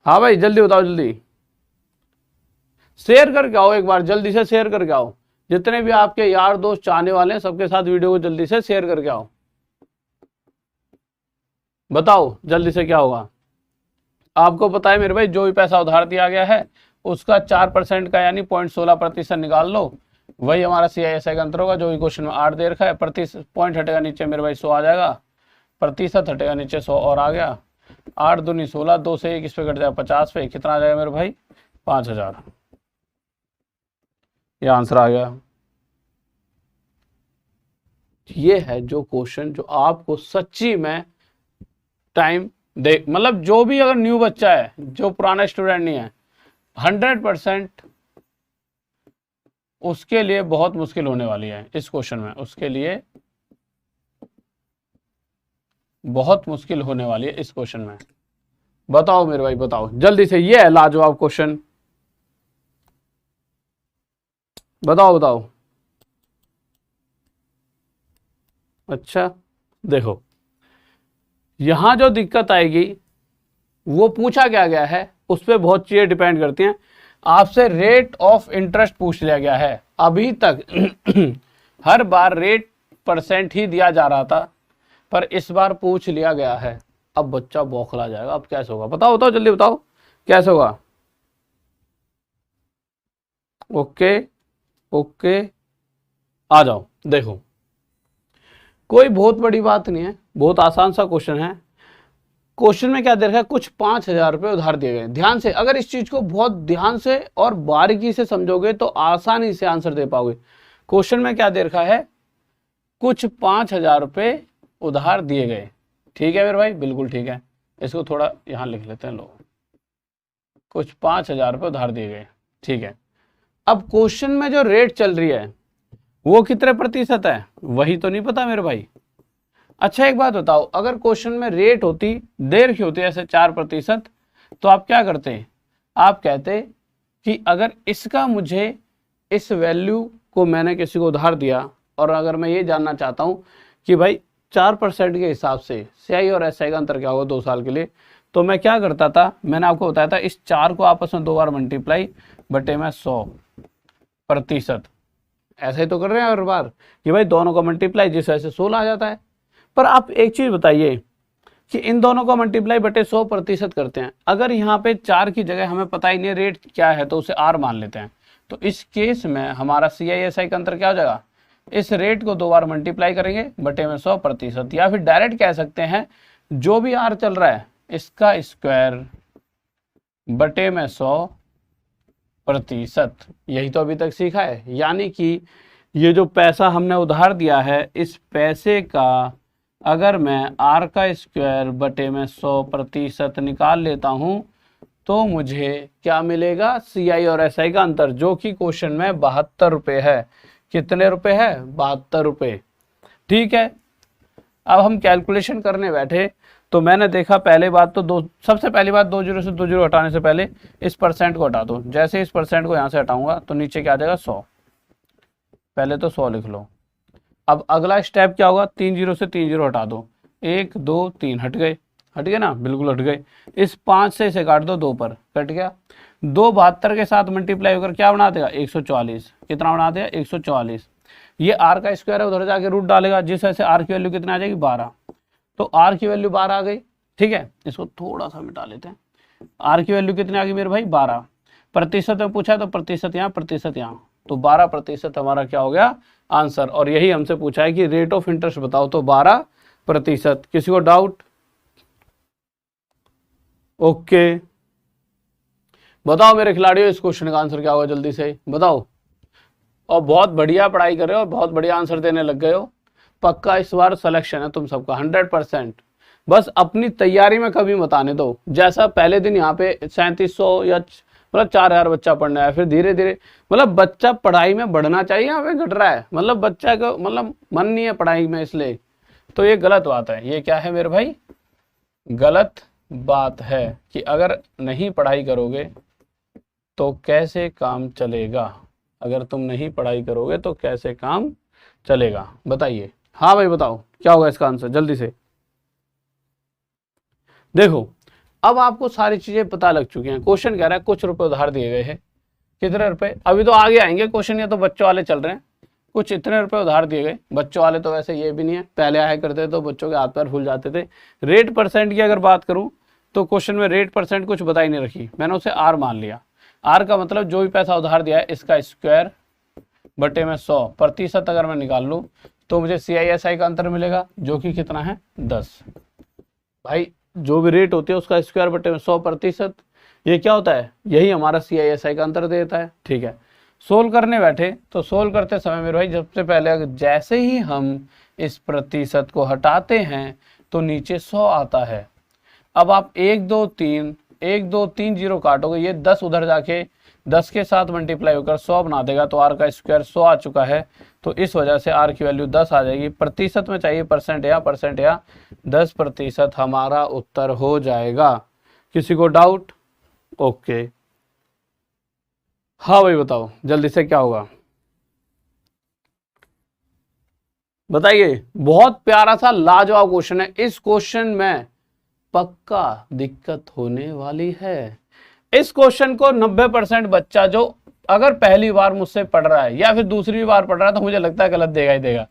हाँ भाई जल्दी बताओ, जल्दी शेयर करके आओ, एक बार जल्दी से शेयर करके आओ। जितने भी आपके यार दोस्त चाहने वाले हैं सबके साथ वीडियो को जल्दी से शेयर करके आओ। बताओ जल्दी से क्या होगा? आपको पता है मेरे भाई, जो भी पैसा उधार दिया गया है उसका 4% का यानी 0.16% निकाल लो, वही हमारा CISI का अंतर होगा। जो भी क्वेश्चन में 8 दे रखा है, प्रतिशत पॉइंट हटेगा नीचे मेरे भाई 100 आ जाएगा, प्रतिशत हटेगा नीचे 100 और आ गया। 8 दूनी 16, 2 से 1 इस पे कट जाएगा 50 पे, कितना आ जाएगा मेरे भाई 5000। ये आंसर आ गया। ये है जो क्वेश्चन जो आपको सच्ची में टाइम दे, मतलब जो भी अगर न्यू बच्चा है, जो पुराना स्टूडेंट नहीं है, 100% उसके लिए बहुत मुश्किल होने वाली है इस क्वेश्चन में, उसके लिए बहुत मुश्किल होने वाली है इस क्वेश्चन में। बताओ मेरे भाई बताओ जल्दी से, ये है लाजवाब क्वेश्चन, बताओ बताओ। अच्छा देखो, यहां जो दिक्कत आएगी वो पूछा क्या गया है उस पर बहुत चीजें डिपेंड करती हैं। आपसे रेट ऑफ इंटरेस्ट पूछ लिया गया है। अभी तक हर बार रेट % ही दिया जा रहा था, पर इस बार पूछ लिया गया है। अब बच्चा बौखला जाएगा। अब कैसे होगा बताओ बताओ जल्दी बताओ कैसे होगा। ओके ओके आ जाओ। देखो कोई बहुत बड़ी बात नहीं है, बहुत आसान सा क्वेश्चन है। क्वेश्चन में क्या दे रखा है, कुछ 5000 रुपये उधार दिए गए। ध्यान से अगर इस चीज को बहुत ध्यान से और बारीकी से समझोगे तो आसानी से आंसर दे पाओगे। क्वेश्चन में क्या दे रखा है, कुछ 5000 रुपये उधार दिए गए। ठीक है मेरे भाई, बिल्कुल ठीक है। इसको थोड़ा यहां लिख लेते हैं लोग, कुछ 5000 रुपये उधार दिए गए, ठीक है। अब क्वेश्चन में जो रेट चल रही है वो कितने प्रतिशत है वही तो नहीं पता मेरे भाई। अच्छा एक बात बताओ, अगर क्वेश्चन में रेट होती, देर की होती ऐसे 4%, तो आप क्या करते? आप कहते कि अगर इसका मुझे इस वैल्यू को मैंने किसी को उधार दिया और अगर मैं ये जानना चाहता हूं कि भाई 4% के हिसाब से CI और SI का अंतर क्या होगा 2 साल के लिए, तो मैं क्या करता था, मैंने आपको बताया था इस 4 को आपस में 2 बार मल्टीप्लाई बटे में 100%, ऐसे ही तो कर रहे हैं हर बार कि भाई दोनों का मल्टीप्लाई, जिस वजह से 16 आ जाता है। पर आप एक चीज बताइए कि इन दोनों का मल्टीप्लाई बटे 100% करते हैं। अगर यहाँ पे 4 की जगह हमें पता ही नहीं रेट क्या है तो उसे R मान लेते हैं, तो इस केस में हमारा CISI का अंतर क्या हो जाएगा, इस रेट को 2 बार मल्टीप्लाई करेंगे बटे में 100%, या फिर डायरेक्ट कह सकते हैं जो भी R चल रहा है इसका स्क्वायर बटे में 100%। यही तो अभी तक सीखा है। यानी कि ये जो पैसा हमने उधार दिया है, इस पैसे का अगर मैं R का स्क्वायर बटे में 100% निकाल लेता हूं तो मुझे क्या मिलेगा, CI और SI का अंतर, जो कि क्वेश्चन में 72 रुपये है। कितने रुपए है, 72 रुपये। ठीक है, अब हम कैलकुलेशन करने बैठे तो मैंने देखा पहले बात तो सबसे पहली बात 2 जीरो से 2 जीरो हटाने से पहले इस % को हटा दो। जैसे इस % को यहाँ से हटाऊंगा तो नीचे क्या आ जाएगा 100, पहले तो 100 लिख लो। अब अगला स्टेप क्या होगा, 3 जीरो से 3 जीरो हटा दो, 1 2 3 हट गए, हट गए ना, बिल्कुल हट गए। इस 5 से इसे काट दो, 2 पर कट गया। 2 72 के साथ मल्टीप्लाई होकर क्या बना देगा 144, कितना बना देगा 144। ये R का स्क्वायर है, उधर जाके रूट डालेगा, जिस वजह से R की वैल्यू कितना आ जाएगी 12, तो R की वैल्यू 12 आ गई। ठीक है, इसको थोड़ा सा मिटा लेते हैं। R की वैल्यू कितनी आ गई मेरे भाई 12। प्रतिशत में पूछा है तो प्रतिशत यहाँ प्रतिशत यहाँ, तो 12% हमारा क्या हो गया आंसर। और यही हमसे पूछा है कि रेट ऑफ इंटरेस्ट बताओ, तो 12%। किसी को डाउट? ओके, बताओ मेरे खिलाड़ियों, इस क्वेश्चन का आंसर क्या होगा, जल्दी से बताओ। और बहुत बढ़िया पढ़ाई कर रहे हो और बहुत बढ़िया आंसर देने लग गए हो। पक्का इस बार सिलेक्शन है तुम सबका 100%। बस अपनी तैयारी में कभी मत आने दो। जैसा पहले दिन यहाँ पे 3700 या मतलब 4000 बच्चा पढ़ने आया, फिर धीरे धीरे मतलब बच्चा पढ़ाई में बढ़ना चाहिए, यहाँ पे घट रहा है। मतलब बच्चा को मतलब मन नहीं है पढ़ाई में, इसलिए तो ये गलत बात है। ये क्या है मेरे भाई, गलत बात है कि अगर नहीं पढ़ाई करोगे तो कैसे काम चलेगा। अगर तुम नहीं पढ़ाई करोगे तो कैसे काम चलेगा, बताइए। हाँ भाई बताओ क्या होगा इसका आंसर, जल्दी से। देखो अब आपको सारी चीजें पता लग चुकी हैं। क्वेश्चन कह रहा है कुछ रुपए उधार दिए गए हैं। कितने रुपए, अभी तो आगे आएंगे क्वेश्चन, ये तो बच्चों वाले चल रहे हैं। कुछ इतने रुपए उधार दिए गए, बच्चों वाले तो वैसे ये भी नहीं है, पहले आया करते तो बच्चों के हाथ पैर फूल जाते थे। रेट परसेंट की अगर बात करूं तो क्वेश्चन में रेट परसेंट कुछ बता ही नहीं रखी, मैंने उसे आर मान लिया। आर का मतलब जो भी पैसा उधार दिया है इसका स्क्वायर बटे में 100% अगर मैं निकाल लूं तो मुझे CISI का अंतर मिलेगा, जो कि कितना है 10। भाई जो भी रेट होती है उसका स्क्वायर बटे में 100%, ये क्या होता है, यही हमारा CISI का अंतर देता है। ठीक है, सोल्व करने बैठे तो सोल्व करते समय मेरे भाई सबसे पहले जैसे ही हम इस प्रतिशत को हटाते हैं तो नीचे 100 आता है। अब आप 1 2 3 जीरो काटोगे, ये 10 उधर जाके 10 के साथ मल्टीप्लाई होकर 100 बना देगा, तो आर का स्क्वायर 100 आ चुका है। तो इस वजह से आर की वैल्यू 10 आ जाएगी। प्रतिशत में चाहिए परसेंट या 10% हमारा उत्तर हो जाएगा। किसी को डाउट? ओके हाँ भाई बताओ जल्दी से क्या होगा, बताइए। बहुत प्यारा सा लाजवाब क्वेश्चन है। इस क्वेश्चन में पक्का दिक्कत होने वाली है। इस क्वेश्चन को 90% बच्चा जो अगर पहली बार मुझसे पढ़ रहा है या फिर दूसरी बार पढ़ रहा है तो मुझे लगता है गलत देगा ही देगा।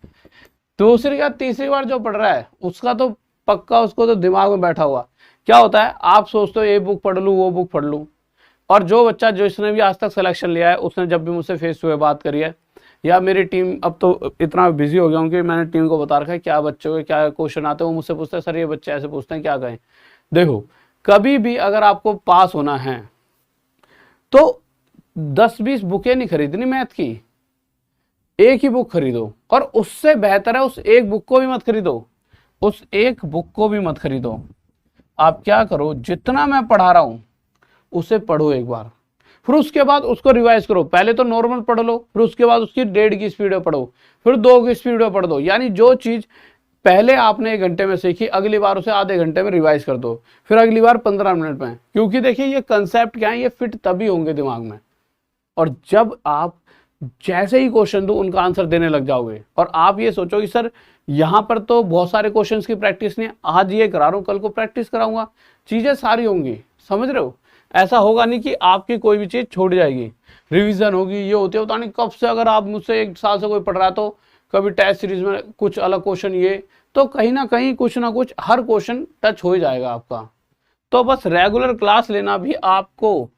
दूसरी या तीसरी बार जो पढ़ रहा है उसका तो पक्का, उसको तो दिमाग में बैठा हुआ। क्या होता है, आप सोचते हो ये बुक पढ़ लूँ वो बुक पढ़ लूँ, और जो बच्चा जिसने भी आज तक सिलेक्शन लिया है उसने जब भी मुझसे फेस टू फेस बात करी है, या मेरी टीम, अब तो इतना बिजी हो गया हूँ कि मैंने टीम को बता रखा है क्या बच्चों के क्या क्वेश्चन आते हैं, वो मुझसे पूछते हैं सर ये बच्चे ऐसे पूछते हैं क्या कहें। देखो कभी भी अगर आपको पास होना है तो 10-20 बुकें नहीं खरीदनी मैथ की, एक ही बुक खरीदो। और उससे बेहतर है उस एक बुक को भी मत खरीदो, उस एक बुक को भी मत खरीदो। आप क्या करो, जितना मैं पढ़ा रहा हूं उसे पढ़ो एक बार, फिर उसके बाद उसको रिवाइज करो। पहले तो नॉर्मल पढ़ लो, फिर उसके बाद उसकी 1.5 की स्पीड में पढ़ो, फिर 2 की स्पीड में पढ़ दो। यानी जो चीज पहले आपने 1 घंटे में सीखी अगली बार उसे आधे घंटे में रिवाइज कर दो, फिर अगली बार 15 मिनट में। क्योंकि देखिए ये कंसेप्ट क्या है, ये फिट तभी होंगे दिमाग में। और जब आप जैसे ही क्वेश्चन दो उनका आंसर देने लग जाओगे, और आप ये सोचो कि सर यहाँ पर तो बहुत सारे क्वेश्चंस की प्रैक्टिस नहीं है, आज ये करा रहा हूँ कल को प्रैक्टिस कराऊंगा, चीजें सारी होंगी। समझ रहे हो, ऐसा होगा नहीं कि आपकी कोई भी चीज छूट जाएगी। रिवीजन होगी, ये होती है होता नहीं कब से। अगर आप मुझसे 1 साल से कोई पढ़ रहा है तो कभी टेस्ट सीरीज में कुछ अलग क्वेश्चन, ये तो कहीं ना कहीं कुछ ना कुछ हर क्वेश्चन टच हो ही जाएगा आपका। तो बस रेगुलर क्लास लेना भी आपको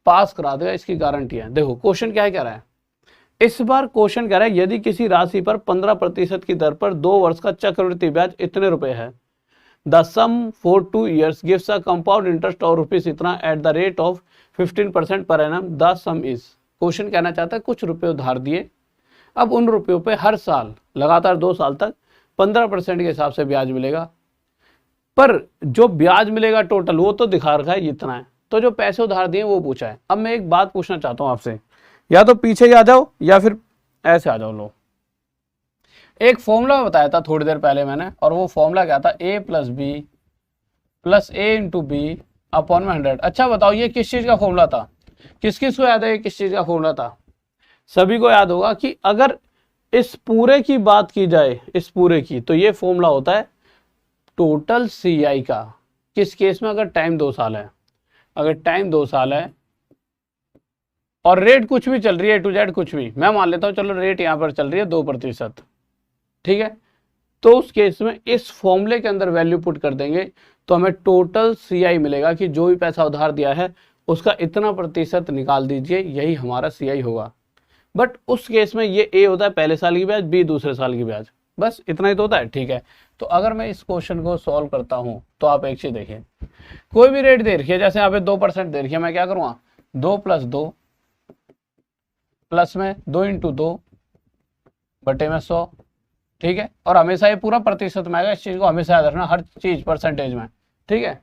पास करा देगा, इसकी गारंटी है। देखो क्वेश्चन क्या कह रहा है, इस बार क्वेश्चन कह रहा है यदि किसी राशि पर 15% की दर पर 2 वर्ष का चक्रवृद्धि ब्याज इतने रुपए है, the sum for 2 years gives a compound interest of rupees इतना at the rate of 15% per annum, the sum is. Question कहना चाहता है कुछ रुपए उधार दिए, अब उन रुपयों पे हर साल लगातार 2 साल तक 15% के हिसाब से ब्याज मिलेगा, पर जो ब्याज मिलेगा टोटल वो तो दिखा रखा है इतना है। तो जो पैसे उधार दिए वो पूछा है। अब मैं एक बात पूछना चाहता हूं आपसे, या तो पीछे आ जाओ या फिर ऐसे आ जाओ। लो, एक फॉर्मूला बताया था थोड़ी देर पहले मैंने, और वो फॉर्मूला क्या था, a + b + a × b upon में 100। अच्छा बताओ ये किस चीज का फॉर्मूला था, किस किस को याद है ये किस चीज का फॉर्मूला था? सभी को याद होगा कि अगर इस पूरे की बात की जाए, इस पूरे की, तो ये फॉर्मूला होता है टोटल CI का। किस केस में, अगर टाइम 2 साल है, अगर टाइम 2 साल है और रेट कुछ भी चल रही है A to Z कुछ भी, मैं मान लेता हूं चलो रेट यहां पर चल रही है 2%, ठीक है, तो उस केस में इस फॉर्मूले के अंदर वैल्यू पुट कर देंगे तो हमें टोटल CI मिलेगा कि जो भी पैसा उधार दिया है उसका इतना प्रतिशत निकाल दीजिए, यही हमारा CI होगा। बट उस केस में ये A होता है पहले साल की ब्याज, B दूसरे साल की ब्याज, बस इतना ही तो होता है। ठीक है, तो अगर मैं इस क्वेश्चन को सॉल्व करता हूं तो आप एक चीज देखिए, कोई भी रेट दे रखी है, जैसे यहाँ पे 2% दे रखी है, मैं क्या करूँगा 2 + 2 प्लस में 2 × 2 बटे में 100, ठीक है। और हमेशा ये पूरा प्रतिशत में आएगा, इस चीज को हमेशा याद रखना, हर चीज परसेंटेज में, ठीक है।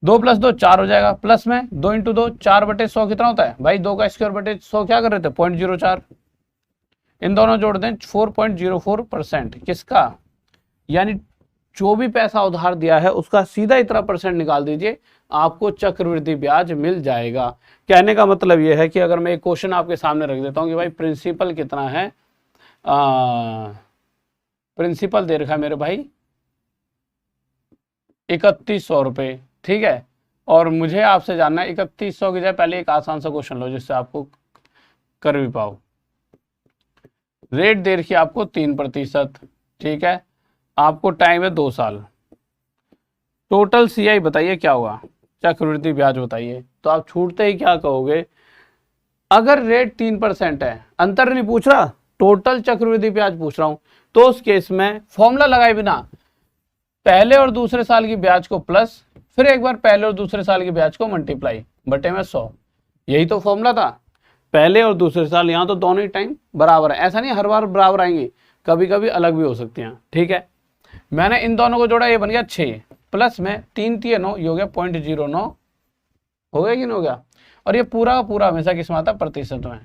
2 + 2 4 हो जाएगा, प्लस में 2 × 2 4 बटे 100 कितना होता है भाई, 2 का स्क्वायर बटे 100 क्या कर रहे थे 0.04, इन दोनों जोड़ दें 4.04% किसका, यानी जो भी पैसा उधार दिया है उसका सीधा इतना परसेंट निकाल दीजिए, आपको चक्रवृद्धि ब्याज मिल जाएगा। कहने का मतलब यह है कि अगर मैं एक क्वेश्चन आपके सामने रख देता हूं कि भाई प्रिंसिपल कितना है, प्रिंसिपल दे रखा है मेरे भाई 3100 रुपये, ठीक है, और मुझे आपसे जानना है 3100 की जगह पहले एक आसान सा क्वेश्चन लो जिससे आपको कर भी पाओ। रेट दे रखी है आपको 3%, ठीक है, आपको टाइम है 2 साल, टोटल CI बताइए क्या होगा, चक्रवृद्धि ब्याज बताइए। तो आप छूटते ही क्या कहोगे, अगर रेट 3% है, अंतर नहीं पूछ रहा, टोटल चक्रवृद्धि ब्याज पूछ रहा हूं, तो उस केस में फॉर्मूला लगाए बिना पहले और दूसरे साल की ब्याज को प्लस, फिर एक बार पहले और दूसरे साल की ब्याज को मल्टीप्लाई बटे में 100, यही तो फॉर्मूला था। पहले और दूसरे साल, यहाँ तो दोनों ही टाइम बराबर है, ऐसा नहीं हर बार बराबर आएंगी, कभी कभी अलग भी हो सकती हैं, ठीक है। मैंने इन दोनों को जोड़ा, ये बन गया 6, प्लस में 3 × 9 ये हो गया 0.09, हो गया कि नहीं हो गया, और ये पूरा पूरा हमेशा किस में आता है, प्रतिशत में।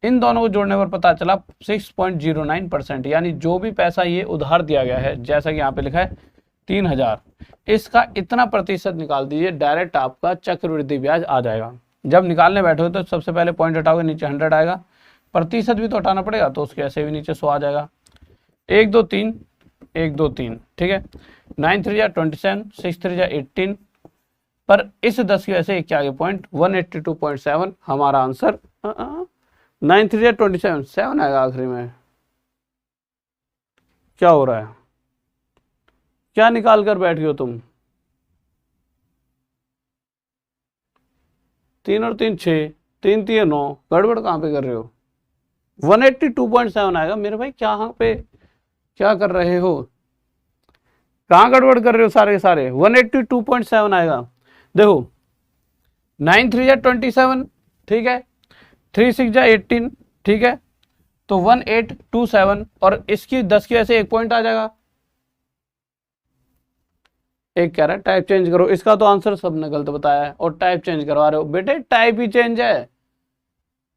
इन दोनों को जोड़ने पर पता चला 6.09%, यानी जो भी पैसा ये उधार दिया गया है, जैसा कि यहाँ पे लिखा है 3000, इसका इतना प्रतिशत निकाल दीजिए, डायरेक्ट आपका चक्रवृद्धि ब्याज आ जाएगा। जब निकालने बैठो तो सबसे पहले पॉइंट हटाओगे, नीचे 100 आएगा, प्रतिशत भी तो हटाना पड़ेगा, तो उसके ऐसे भी नीचे 100 आ जाएगा। 1 2 3 1 2 3, ठीक है, 9 3 जा 27, 6 3 जा 18, पर इस 10 की वजह से क्या आ गया पॉइंट, 182.7 हमारा आंसर। 9 3 जा 27, 7 आएगा आखिरी में, क्या हो रहा है, क्या निकाल कर बैठ गए हो तुम, 3 और 3 6, 3 3 9, गड़बड़ कहाँ पे कर रहे हो, 182.7 आएगा मेरे भाई, कहाँ पे क्या कर रहे हो, कहाँ गड़बड़ कर रहे हो सारे के सारे, 182.7 आएगा। देखो 9 3 जा 27, ठीक है, 3 6 जा 18, ठीक है, तो 1827, और इसकी 10 की वजह से 1 पॉइंट आ जाएगा। एक कह रहा है टाइप चेंज करो, इसका तो आंसर सबने गलत बताया है, और टाइप चेंज करवा रहे हो, बेटे टाइप ही चेंज है,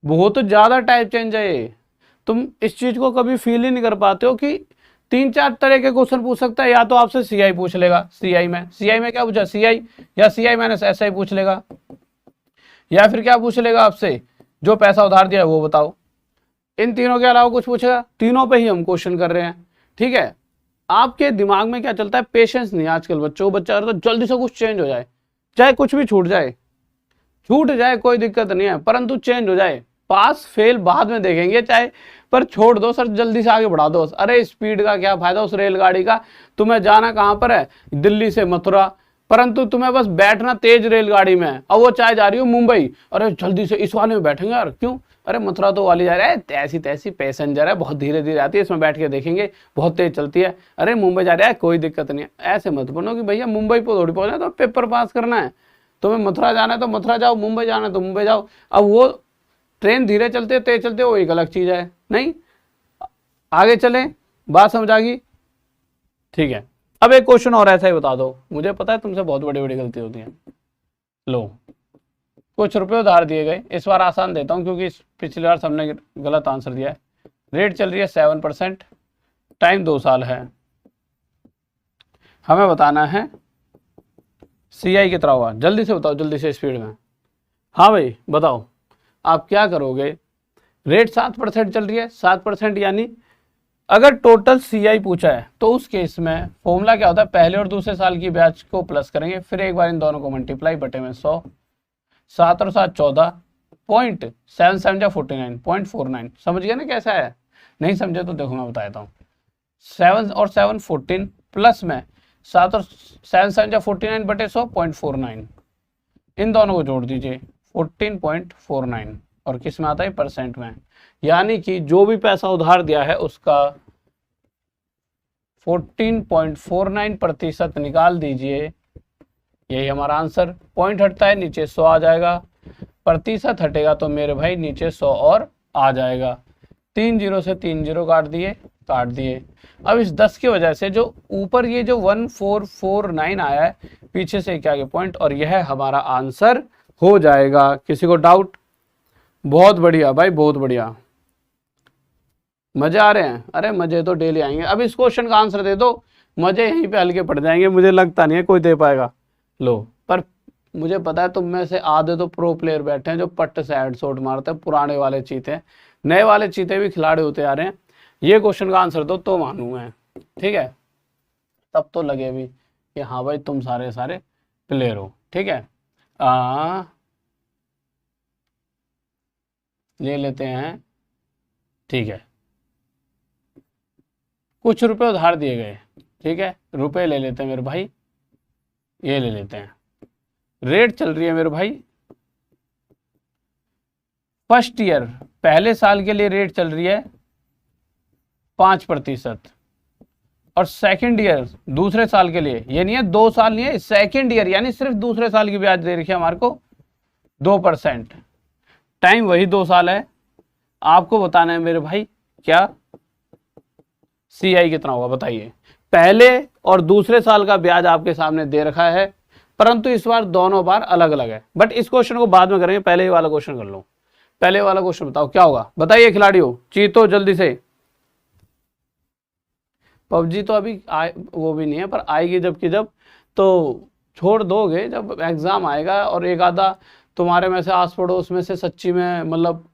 बहुत ज्यादा टाइप चेंज है ये, तुम इस चीज को कभी फील ही नहीं कर पाते हो कि 3-4 तरह के क्वेश्चन पूछ सकता है, या तो आपसे CI पूछ लेगा, CI में क्या पूछा, CI या CI - SI पूछ लेगा, या फिर क्या पूछ लेगा आपसे, जो पैसा उधार दिया है वो बताओ, इन तीनों के अलावा कुछ पूछेगा, तीनों पे ही हम क्वेश्चन कर रहे हैं, ठीक है। आपके दिमाग में क्या चलता है, पेशेंस नहीं आजकल बच्चों, बच्चा तो जल्दी से कुछ चेंज हो जाए, चाहे कुछ भी छूट जाए कोई दिक्कत नहीं है, परंतु चेंज हो जाए, पास फेल बाद में देखेंगे चाहे, पर छोड़ दो सर, जल्दी से आगे बढ़ा दो। अरे स्पीड का क्या फायदा उस रेलगाड़ी का, तुम्हें जाना कहाँ पर है, दिल्ली से मथुरा, परंतु तुम्हें बस बैठना तेज रेलगाड़ी में है, और वो चाहे जा रही हो मुंबई, अरे जल्दी से इस वाले में बैठेंगे यार, क्यों, अरे मथुरा तो वाली जा रहा है, ऐसी तैसी पैसेंजर है, बहुत धीरे धीरे आती है, इसमें बैठ के देखेंगे बहुत तेज चलती है, अरे मुंबई जा रहा है कोई दिक्कत नहीं है। ऐसे मत बनो कि भैया मुंबई पर थोड़ी पहुंचना, तो पेपर पास करना है, तुम्हें मथुरा जाना है तो मथुरा जाओ, मुंबई जाना है तो मुंबई जाओ। अब वो ट्रेन धीरे चलते तेज चलते वो एक अलग चीज है, नहीं आगे चले, बात समझ आ गई, ठीक है। अब एक क्वेश्चन और ऐसा ही बता दो, मुझे पता है तुमसे बहुत बड़ी बड़ी गलती होती है। लो कुछ रुपए उधार दिए गए, इस बार आसान देता हूं क्योंकि पिछली बार सबने गलत आंसर दिया है। रेट चल रही है 7%, टाइम 2 साल है, हमें बताना है CI कितना हुआ, जल्दी से बताओ, जल्दी से स्पीड में। हाँ भाई बताओ आप क्या करोगे, रेट 7% चल रही है, 7% यानी अगर टोटल CI पूछा है तो उस केस में फॉर्मूला क्या होता है, पहले और दूसरे साल की ब्याज को प्लस करेंगे, फिर एक बार इन दोनों को मल्टीप्लाई बटे में 100, 7 और 7 14, 0.77 जा 49, 0.49, समझ गया ना कैसा है, नहीं समझे तो देखो मैं बताता हूँ। 7 और 7 14, प्लस में 7 और 7 जा 49 बटे 100, 0.49, इन दोनों को जोड़ दीजिए 14.49, और किस में आता है, परसेंट में, यानी कि जो भी पैसा उधार दिया है उसका 14.49% निकाल दीजिए, यही हमारा आंसर। पॉइंट हटता है नीचे 100 आ जाएगा, प्रतिशत हटेगा तो मेरे भाई नीचे 100 और आ जाएगा। 3 जीरो से 3 जीरो काट दिए। अब इस 10 की वजह से जो ऊपर ये जो 1449 आया है पीछे से क्या पॉइंट, और यह हमारा आंसर हो जाएगा। किसी को डाउट? बहुत बढ़िया भाई, बहुत बढ़िया, मजे आ रहे हैं। अरे मजे तो डेली आएंगे। अब इस क्वेश्चन का आंसर दे दो, मजे यहीं पे हल्के पड़ जाएंगे। मुझे लगता नहीं है कोई दे पाएगा। लो, पर मुझे पता है तुम में से आधे तो प्रो प्लेयर बैठे हैं जो पट्ट से हेडशॉट मारते हैं, पुराने वाले चीते, नए वाले चीते भी खिलाड़ी होते आ रहे हैं। ये क्वेश्चन का आंसर दो तो मानूं मैं, ठीक है? तब तो लगे भी कि हाँ भाई तुम सारे प्लेयर हो, ठीक है? ले लेते हैं, ठीक है, कुछ रुपए उधार दिए गए, ठीक है, रुपए ले लेते हैं मेरे भाई, ये ले लेते हैं। रेट चल रही है मेरे भाई फर्स्ट ईयर, पहले साल के लिए रेट चल रही है 5%, और सेकंड ईयर दूसरे साल के लिए, ये नहीं है 2 साल नहीं है, सेकंड ईयर यानी सिर्फ दूसरे साल की ब्याज दे रखी है हमारे को 2%। टाइम वही 2 साल है। आपको बताना है मेरे भाई क्या CI कितना होगा, बताइए। पहले और दूसरे साल का ब्याज आपके सामने दे रखा है, परंतु इस बार दोनों बार अलग अलग है। बट इस क्वेश्चन को बाद में करेंगे, पहले ही वाला क्वेश्चन कर लो। पहले वाला क्वेश्चन बताओ क्या होगा, बताइए खिलाड़ियों, चीतो जल्दी से। पबजी तो अभी वो भी नहीं है, पर आएगी जब तो छोड़ दोगे जब एग्जाम आएगा, और एक आधा तुम्हारे में से आस पड़ोस में से सच्ची में मतलब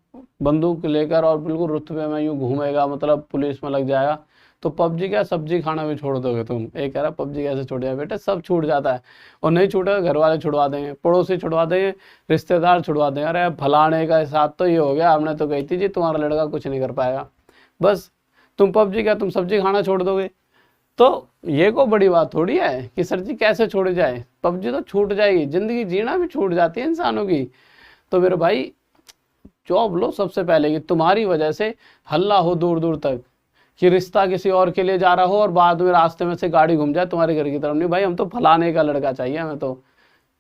बंदूक लेकर और बिल्कुल रुतबे में यूं घूमेगा, मतलब पुलिस में लग जाएगा, तो पबजी क्या सब्जी खाना भी छोड़ दोगे तुम। एक कह रहा पबजी कैसे छूट जाए, बेटा सब छूट जाता है, और नहीं छूटेगा घर वाले छुड़वा देंगे, पड़ोसी छुड़वा देंगे, रिश्तेदार छुड़वा देंगे। अरे फलाने का साथ तो ये हो गया, हमने तो कही थी जी तुम्हारा लड़का कुछ नहीं कर पाएगा, बस तुम पबजी क्या तुम सब्जी खाना छोड़ दोगे। तो ये को बड़ी बात थोड़ी है कि सर जी कैसे छोड़ी जाए, पबजी तो छूट जाएगी, जिंदगी जीना भी छूट जाती है इंसानों की। तो मेरे भाई जॉब लो सबसे पहले, कि तुम्हारी वजह से हल्ला हो दूर दूर तक कि रिश्ता किसी और के लिए जा रहा हो, और बाद में रास्ते में से गाड़ी घूम जाए तुम्हारे घर की तरफ। नहीं भाई हम तो फलाने का लड़का चाहिए, हमें तो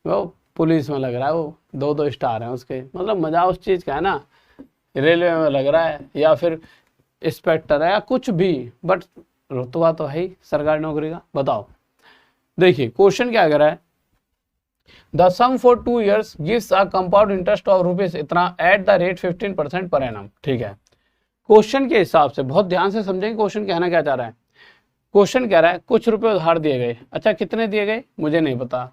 वो पुलिस में लग रहा है, वो 2-2 स्टार हैं उसके, मतलब मजा उस चीज़ का है ना, रेलवे में लग रहा है या फिर इंस्पेक्टर है या कुछ भी, बट रुतबा तो है ही सरकारी नौकरी का। बताओ, देखिए क्वेश्चन क्या कह रहा है, the sum for 2 years gives a compound interest of rupees इतना at the rate 15% per annum, ठीक है। क्वेश्चन के हिसाब से बहुत ध्यान से समझेंगे क्वेश्चन कहना क्या चाह रहा है। क्वेश्चन कह रहा है कुछ रुपए उधार दिए गए, अच्छा कितने दिए गए मुझे नहीं पता,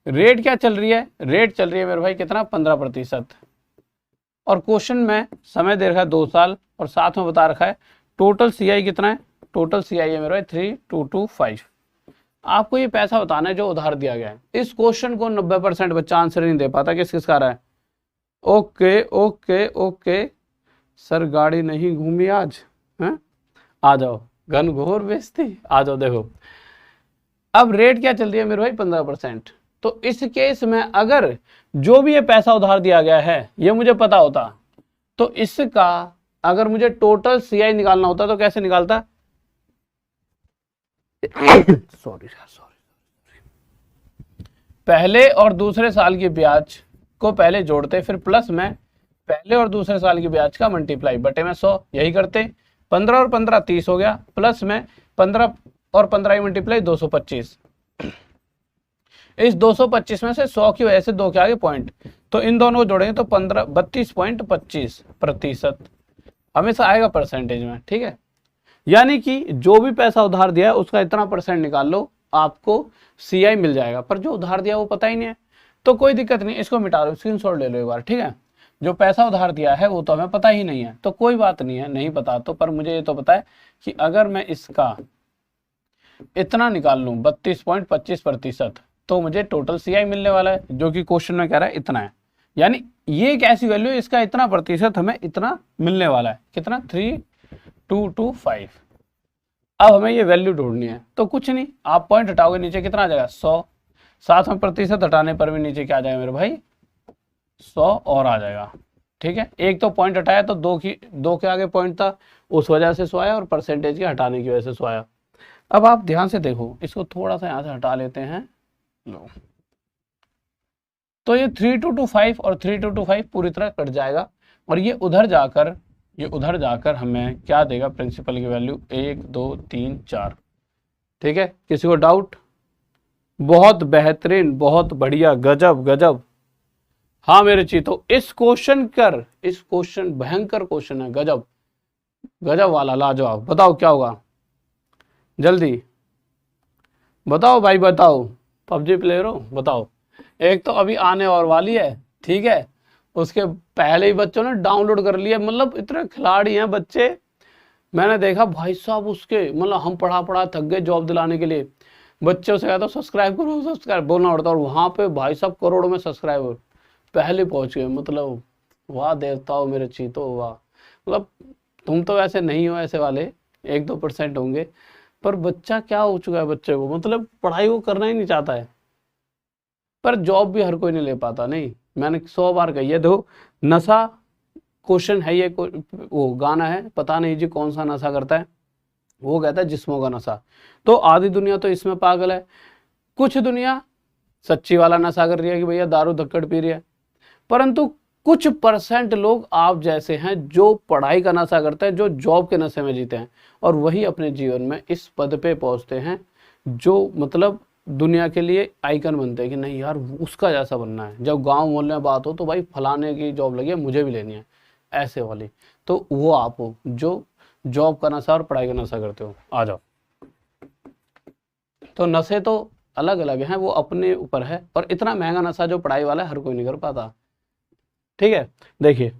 रेट क्या चल रही है, रेट चल रही है मेरे भाई कितना 15%, और क्वेश्चन में समय दे रखा है 2 साल, और साथ में बता रखा है टोटल CI कितना है, टोटल CI है मेरे भाई 3225। आपको ये पैसा बताना है जो उधार दिया गया है। इस क्वेश्चन को 90% बच्चा आंसर नहीं दे पाता, किस का रहा है। ओके ओके ओके सर गाड़ी नहीं घूमी आज, हैं आ जाओ, घनघोर बेइज्जती, आ जाओ। देखो अब रेट क्या चल रही है मेरे भाई 15%, तो इस केस में अगर जो भी ये पैसा उधार दिया गया है ये मुझे पता होता, तो इसका अगर मुझे टोटल CI निकालना होता तो कैसे निकालता सॉरी, पहले और दूसरे साल की ब्याज को पहले जोड़ते, फिर प्लस में पहले और दूसरे साल की ब्याज का मल्टीप्लाई बटे में 100, यही करते। 15 और 15 30 हो गया, प्लस में 15 और 15 मल्टीप्लाई 225। इस 225 में से 100 की वजह से 2 के आगे पॉइंट, तो इन दोनों को जोड़ेंगे तो 32.25% हमेशा आएगा परसेंटेज में, ठीक है। यानी कि जो भी पैसा उधार दिया है उसका इतना % निकाल लो, आपको CI मिल जाएगा। पर जो उधार दिया वो पता ही नहीं है, तो कोई दिक्कत नहीं, इसको मिटा लो, स्क्रीनशॉट ले लो एक बार, ठीक है। जो पैसा उधार दिया है वो तो हमें पता ही नहीं है, तो कोई बात नहीं है, नहीं पता तो, पर मुझे ये तो पता है कि अगर मैं इसका इतना निकाल लूँ 32.25%, तो मुझे टोटल CI मिलने वाला है, जो कि क्वेश्चन में कह रहा है इतना है। यानी ये एक ऐसी वैल्यू, इसका इतना % हमें इतना मिलने वाला है, कितना 3225। अब हमें ये वैल्यू ढूंढनी है, तो कुछ नहीं, आप पॉइंट हटाओगे नीचे कितना आ जाएगा 100, साथ में % हटाने पर भी नीचे क्या आ जाएगा मेरे भाई 100 और आ जाएगा, ठीक है। एक तो पॉइंट हटाया तो 2 के आगे पॉइंट था, उस वजह से 100 आया, और परसेंटेज के हटाने की वजह से 100 आया। अब आप ध्यान से देखो, इसको थोड़ा सा यहाँ से हटा लेते हैं, लो तो ये 3225 और 3225 पूरी तरह कट जाएगा और ये उधर जाकर हमें क्या देगा, प्रिंसिपल की वैल्यू 1 2 3 4। ठीक है, किसी को डाउट? बहुत बेहतरीन, बहुत बढ़िया, गजब गजब। हाँ मेरे चीतो, इस क्वेश्चन भयंकर क्वेश्चन है, गजब गजब वाला, लाजवाब। बताओ क्या होगा, जल्दी बताओ भाई, बताओ। पबजी प्लेयर हो, बताओ। एक तो अभी आने और वाली है, ठीक है, उसके पहले ही बच्चों ने डाउनलोड कर लिया, मतलब इतने खिलाड़ी हैं बच्चे। मैंने देखा भाई साहब उसके, मतलब हम पढ़ा थक गए जॉब दिलाने के लिए, बच्चों से कहता सब्सक्राइब करो, सब्सक्राइब बोलना पड़ता, और वहाँ पे भाई साहब करोड़ों में सब्सक्राइबर पहले पहुँच गए। मतलब वाह देवताओ मेरे चीतो, वाह। मतलब तुम तो वैसे नहीं हो ऐसे वाले, 1-2% होंगे, पर बच्चा क्या हो चुका है बच्चे को, मतलब पढ़ाई वो करना ही नहीं चाहता है। पर जॉब भी हर कोई नहीं ले पाता, नहीं, मैंने 100 बार कही है। देखो नशा क्वेश्चन है ये, वो गाना है, पता नहीं जी कौन सा नशा करता है, वो कहता है जिस्मों का नशा। तो आधी दुनिया तो इसमें पागल है, कुछ दुनिया सच्ची वाला नशा कर रही है कि भैया दारू धक्कड़ पी रही है, परंतु कुछ % लोग आप जैसे हैं जो पढ़ाई का नशा करते हैं, जो जॉब के नशे में जीते हैं, और वही अपने जीवन में इस पद पे पहुंचते हैं जो मतलब दुनिया के लिए आइकन बनते हैं कि नहीं यार उसका जैसा बनना है। जब गांव मोहल्ले में बात हो तो भाई फलाने की जॉब लगी है, मुझे भी लेनी है, ऐसे वाली। तो वो आप हो जो जॉब का नशा और पढ़ाई का नशा करते हो। आ जाओ। तो नशे तो अलग अलग हैं, वो अपने ऊपर है, और इतना महंगा नशा जो पढ़ाई वाला है हर कोई नहीं कर पाता। ठीक है, देखिए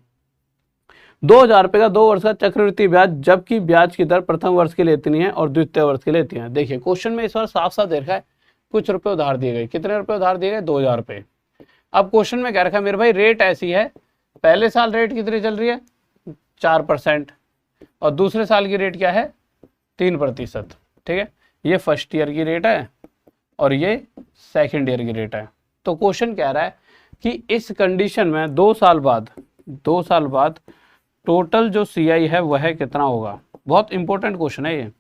2000 रुपये का 2 वर्ष का चक्रवृद्धि ब्याज, जबकि ब्याज की दर प्रथम वर्ष के लिए इतनी है और द्वितीय वर्ष के लिए इतनी है। देखिए क्वेश्चन में इस बार साफ साफ दे रखा है, कुछ रुपए उधार दिए गए। कितने रुपए उधार दिए गए? 2000 रुपये। अब क्वेश्चन में कह रखा है मेरे भाई रेट ऐसी है, पहले साल रेट कितनी चल रही है 4%, और दूसरे साल की रेट क्या है 3%। ठीक है, ये फर्स्ट ईयर की रेट है और ये सेकेंड ईयर की रेट है। तो क्वेश्चन कह रहा है कि इस कंडीशन में 2 साल बाद टोटल जो CI है वह कितना होगा। बहुत इंपॉर्टेंट क्वेश्चन है ये,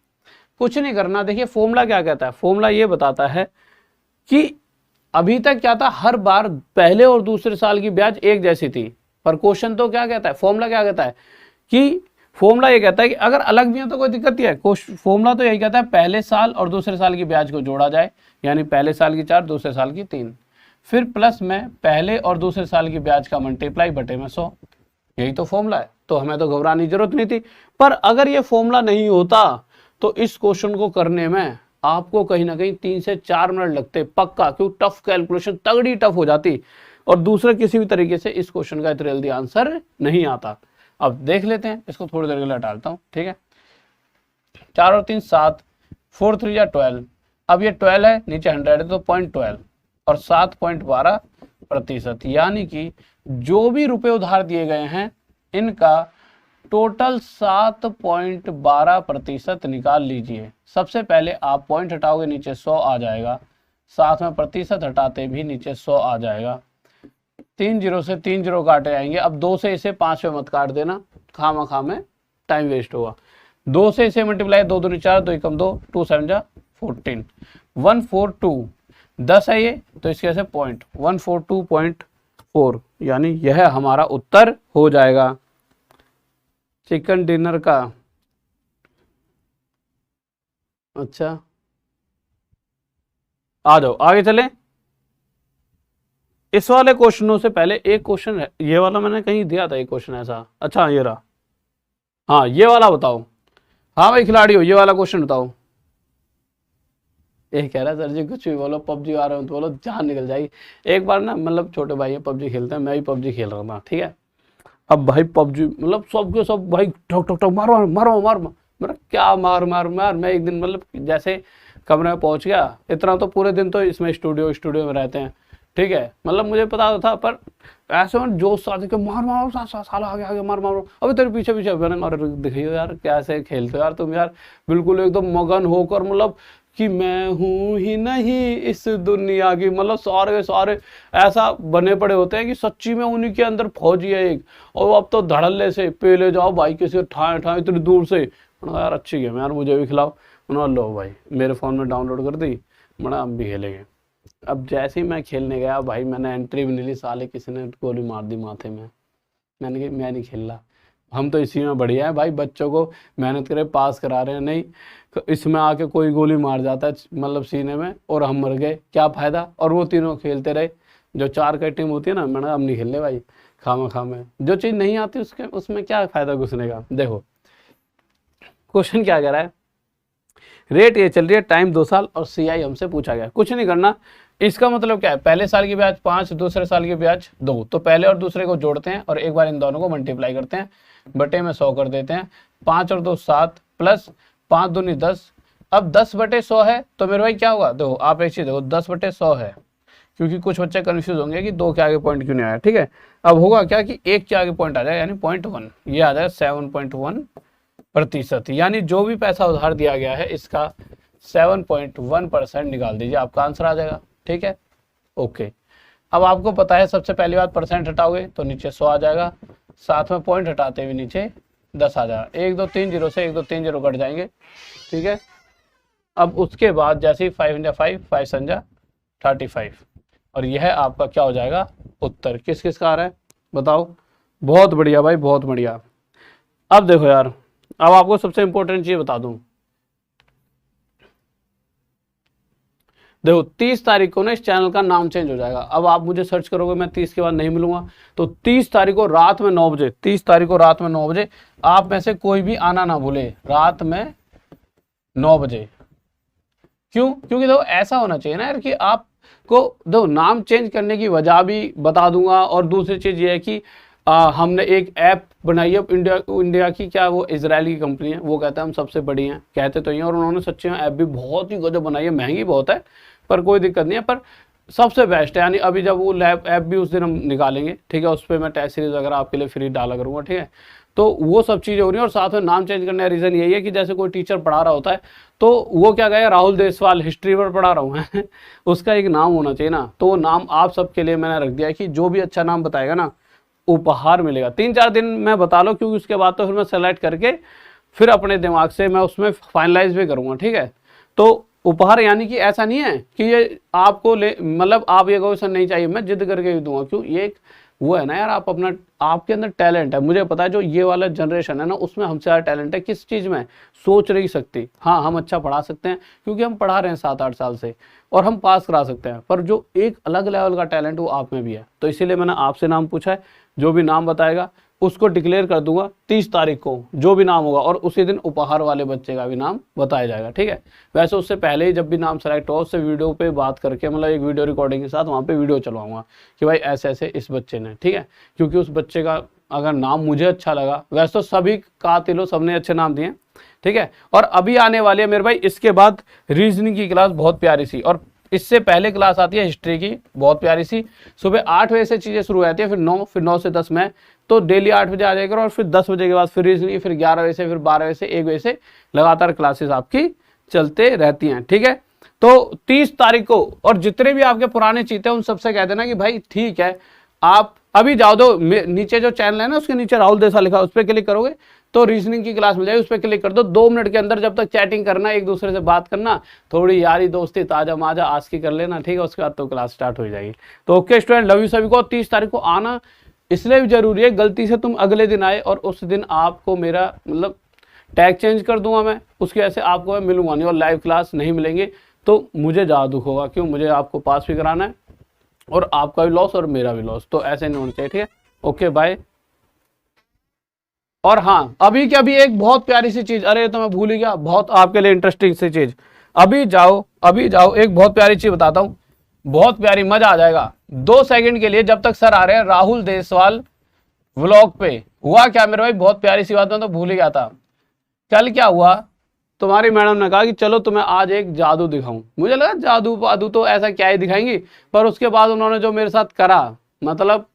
कुछ नहीं करना। देखिए फॉर्मूला क्या कहता है, फॉर्मूला ये बताता है कि अभी तक क्या था, हर बार पहले और दूसरे साल की ब्याज एक जैसी थी, पर क्वेश्चन तो क्या कहता है, फॉर्मूला क्या कहता है कि फॉर्मूला ये कहता है कि अगर अलग भी है तो कोई दिक्कत नहीं है। फॉर्मूला तो यही कहता है पहले साल और दूसरे साल की ब्याज को जोड़ा जाए, यानी पहले साल की 4 दूसरे साल की 3, फिर प्लस में पहले और दूसरे साल की ब्याज का मल्टीप्लाई बटे में 100। यही तो फॉर्मूला है, तो हमें तो घबराने की जरूरत नहीं थी। पर अगर ये फॉर्मूला नहीं होता तो इस क्वेश्चन को करने में आपको कहीं ना कहीं 3 से 4 मिनट लगते पक्का, क्योंकि टफ कैलकुलेशन तगड़ी टफ हो जाती, और दूसरे किसी भी तरीके से इस क्वेश्चन का इतना जल्दी आंसर नहीं आता। अब देख लेते हैं, इसको थोड़ी देर के लिए हटाता हूँ। ठीक है, 4 और 3 7, 4 3 या 12। अब ये 12 है, नीचे 100 है तो 0.12 और 7.12%, यानी कि जो भी रुपए उधार दिए गए हैं इनका टोटल 7.12% निकाल लीजिए। सबसे पहले आप पॉइंट हटाओगे नीचे 100 आ जाएगा, साथ में प्रतिशत हटाते भी नीचे 100 आ जाएगा। 3 0 से 3 0 काटे जाएंगे। अब 2 से इसे 5 पे मत काट देना, खामा में टाइम वेस्ट होगा। 2 से इसे मल्टीप्लाई, 2 दूनी 4, 2 एकम 2, 2 7 जा 14, 142 10 है ये, तो इसके ऐसे पॉइंट 142.4, यानी यह हमारा उत्तर हो जाएगा चिकन डिनर का। अच्छा आ जाओ आगे चले। इस वाले क्वेश्चनों से पहले एक क्वेश्चन है, ये वाला मैंने कहीं दिया था एक क्वेश्चन ऐसा। अच्छा ये रहा, हाँ ये वाला बताओ। हाँ भाई खिलाड़ी हो, ये वाला क्वेश्चन बताओ। ये कह रहा है सर जी कुछ भी बोलो, पबजी आ रहे हो तो बोलो, जान निकल जाएगी। एक बार ना मतलब छोटे भाई है पबजी खेलते हैं, मैं भी पबजी खेल रहा था। ठीक है, अब भाई पबजी मतलब सबके सब भाई ठक ठक ठक मारो मारो मारो, मेरा क्या मार मार मार। मैं एक दिन मतलब जैसे कमरे में पहुंच गया, इतना तो पूरे दिन तो इसमें स्टूडियो में रहते हैं। ठीक है, मतलब मुझे पता था, पर ऐसे में जोश साथ के मार मारो साला आगे आगे मार मारो, अभी तेरे पीछे पीछे मैंने मारो। दिखाइए यार कैसे खेलते हो यार तुम यार, बिल्कुल एकदम मगन होकर, मतलब कि मैं हूं ही नहीं इस दुनिया की, मतलब सारे के सारे ऐसा बने पड़े होते हैं कि सच्ची में उन्हीं के अंदर फौजी है एक, और अब तो धड़ल्ले से पेले जाओ भाई, किसी ठाए ठाए इतनी दूर से। यार अच्छी गेम यार, मुझे भी खिलाओ। लो भाई मेरे फ़ोन में डाउनलोड कर दी, बड़ा हम भी खेलेंगे। अब जैसे ही मैं खेलने गया भाई, मैंने एंट्री भी नहीं ली, साले किसी ने गोली मार दी माथे में। मैंने कहा मैं नहीं खेल रहा, हम तो इसी में बढ़िया है भाई, बच्चों को मेहनत करे पास करा रहे हैं, नहीं इसमें आके कोई गोली मार जाता है मतलब सीने में और हम मर गए, क्या फायदा। और वो तीनों खेलते रहे, जो 4 की टीम होती है ना, मैंने अब नहीं खेलने भाई, खामे जो चीज़ नहीं आती उसके उसमें क्या फायदा घुसने का। देखो क्वेश्चन क्या कह रहा है, रेट ये चल रही है टाइम 2 साल और CI हमसे पूछा गया, कुछ नहीं करना। इसका मतलब क्या है, पहले साल की ब्याज 5, दूसरे साल की ब्याज 2, तो पहले और दूसरे को जोड़ते हैं और एक बार इन दोनों को मल्टीप्लाई करते हैं, बटे में 100 कर देते हैं। 5 और 2 7 प्लस 5 दूनी 10। अब 10/100 है तो मेरे भाई क्या होगा, देखो आप एक चीज देखो, 10/100 है, क्योंकि कुछ बच्चे कंफ्यूज होंगे कि 2 के आगे पॉइंट क्यों नहीं आया। ठीक है, अब होगा क्या कि 1 के आगे पॉइंट आ जाएगा, यानी 0.1, ये आ जाएगा 7.1%, यानी जो भी पैसा उधार दिया गया है इसका 7.1% निकाल दीजिए, आपका आंसर आ जाएगा। ठीक है, ओके। अब आपको पता है सबसे पहली बात परसेंट हटाओगे तो नीचे 100 आ जाएगा, साथ में पॉइंट हटाते हुए नीचे 10 आ जाएगा, 1 2 3 0 से 1 2 3 0 कट जाएंगे। ठीक है, अब उसके बाद जैसे ही 5 × 5 5 संजा 35, और यह आपका क्या हो जाएगा उत्तर। किस किस का आ रहा है बताओ, बहुत बढ़िया भाई, बहुत बढ़िया। अब देखो यार, अब आपको सबसे इंपॉर्टेंट चीज बता दूं, देखो 30 तारीख को ना इस चैनल का नाम चेंज हो जाएगा। अब आप मुझे सर्च करोगे, मैं 30 के बाद नहीं मिलूंगा, तो 30 तारीख को रात में 9 बजे, 30 तारीख को रात में 9 बजे आप में से कोई भी आना ना भूले, रात में 9 बजे। क्यों? क्योंकि देखो ऐसा होना चाहिए ना यार कि आपको देखो नाम चेंज करने की वजह भी बता दूंगा, और दूसरी चीज ये है कि हमने एक ऐप बनाई है इंडिया की, क्या वो इजरायली की कंपनी है, वो कहते हैं हम सबसे बड़ी हैं, कहते तो ये, और उन्होंने सच्चे में ऐप भी बहुत ही गजब बनाई है, महंगी बहुत है पर कोई दिक्कत नहीं है, पर सबसे बेस्ट है। यानी अभी जब वो लैब ऐप भी उस दिन हम निकालेंगे, ठीक है, उस पर मैं टेस्ट सीरीज वगैरह आपके लिए फ्री डाला करूँगा। ठीक है, तो वो सब चीज़ें हो रही है, और साथ में नाम चेंज करने का रीज़न यही है कि जैसे कोई टीचर पढ़ा रहा होता है तो वो क्या कहे, राहुल देसवाल हिस्ट्री पर पढ़ा रहा हूँ मैं उसका एक नाम होना चाहिए ना, तो वो नाम आप सबके लिए मैंने रख दिया है कि जो भी अच्छा नाम बताएगा ना उपहार मिलेगा। 3-4 दिन मैं बता लो, क्योंकि उसके बाद तो फिर मैं सेलेक्ट करके फिर अपने दिमाग से मैं उसमें फाइनलाइज भी करूँगा। ठीक है, तो उपहार यानी कि ऐसा नहीं है कि ये आपको ले, मतलब आप ये क्वेश्चन नहीं चाहिए, मैं जिद करके भी दूंगा, क्यों, ये एक वो है ना यार, आप अपना, आपके अंदर टैलेंट है, मुझे पता है जो ये वाला जनरेशन है ना उसमें हमसे ज़्यादा टैलेंट है, किस चीज़ में सोच नहीं सकती। हाँ हम अच्छा पढ़ा सकते हैं क्योंकि हम पढ़ा रहे हैं 7-8 साल से, और हम पास करा सकते हैं, पर जो एक अलग लेवल का टैलेंट वो आप में भी है, तो इसीलिए मैंने आपसे नाम पूछा है। जो भी नाम बताएगा उसको डिक्लेयर कर दूंगा 30 तारीख को, जो भी नाम होगा, और उसी दिन उपहार वाले बच्चे का भी नाम बताया जाएगा। ठीक है, वैसे उससे पहले ही जब भी नाम सेलेक्ट हो उससे वीडियो पे बात करके, मतलब एक वीडियो रिकॉर्डिंग के साथ वहाँ पे वीडियो चलवाऊंगा कि भाई ऐसे ऐसे इस बच्चे ने, ठीक है, क्योंकि उस बच्चे का अगर नाम मुझे अच्छा लगा, वैसे तो सभी कातिलों सबने अच्छे नाम दिए, ठीक है। और अभी आने वाली है मेरे भाई इसके बाद रीजनिंग की क्लास बहुत प्यारी सी, और इससे पहले क्लास आती है हिस्ट्री की बहुत प्यारी सी, सुबह 8 बजे से चीज़ें शुरू होती है, फिर 9 से 10 में, तो डेली 8 बजे आ जाएगा, और फिर 10 बजे के बाद फिर रीजनिंग, फिर 11 बजे से, फिर 12 बजे से 1 बजे से लगातार क्लासेस आपकी चलते रहती हैं। ठीक है, तो 30 तारीख को, और जितने भी आपके पुराने चीते हैं उन सबसे कह देना कि भाई ठीक है, आप अभी जाओ, दो नीचे जो चैनल है ना उसके नीचे राहुल देसा लिखा, उस पर क्लिक करोगे तो रीजनिंग की क्लास मिल जाएगी, उस पर क्लिक कर दो। 2 मिनट के अंदर जब तक चैटिंग करना, एक दूसरे से बात करना, थोड़ी यारी दोस्ती ताजा माजा आस्की कर लेना, ठीक है, उसके बाद तो क्लास स्टार्ट हो जाएगी। तो ओके स्टूडेंट, लव यू सभी को। 30 तारीख को आना इसलिए भी जरूरी है, गलती से तुम अगले दिन आए और उस दिन आपको मेरा मतलब टैग चेंज कर दूंगा मैं, उसकी वजह से आपको मैं मिलूंगा नहीं और लाइव क्लास नहीं मिलेंगे, तो मुझे ज़्यादा दुख होगा, क्यों, मुझे आपको पास भी कराना है और आपका भी लॉस और मेरा भी लॉस, तो ऐसे नहीं होना चाहिए। ठीक है, ओके बाय। और हाँ, अभी क्या, अभी एक बहुत प्यारी सी चीज, अरे तो मैं भूल ही गया, बहुत आपके लिए इंटरेस्टिंग सी चीज, अभी जाओ एक बहुत प्यारी चीज बताता हूँ, बहुत प्यारी, मजा आ जाएगा। 2 सेकंड के लिए जब तक सर आ रहे हैं, राहुल देसवाल व्लॉग पे हुआ क्या मेरे भाई, बहुत प्यारी सी बात, मैं तो भूल ही गया था। कल क्या हुआ, तुम्हारी मैडम ने कहा कि चलो तुम्हें आज एक जादू दिखाऊं। मुझे लगा जादू वादू तो ऐसा क्या ही दिखाएंगी, पर उसके बाद उन्होंने जो मेरे साथ करा, मतलब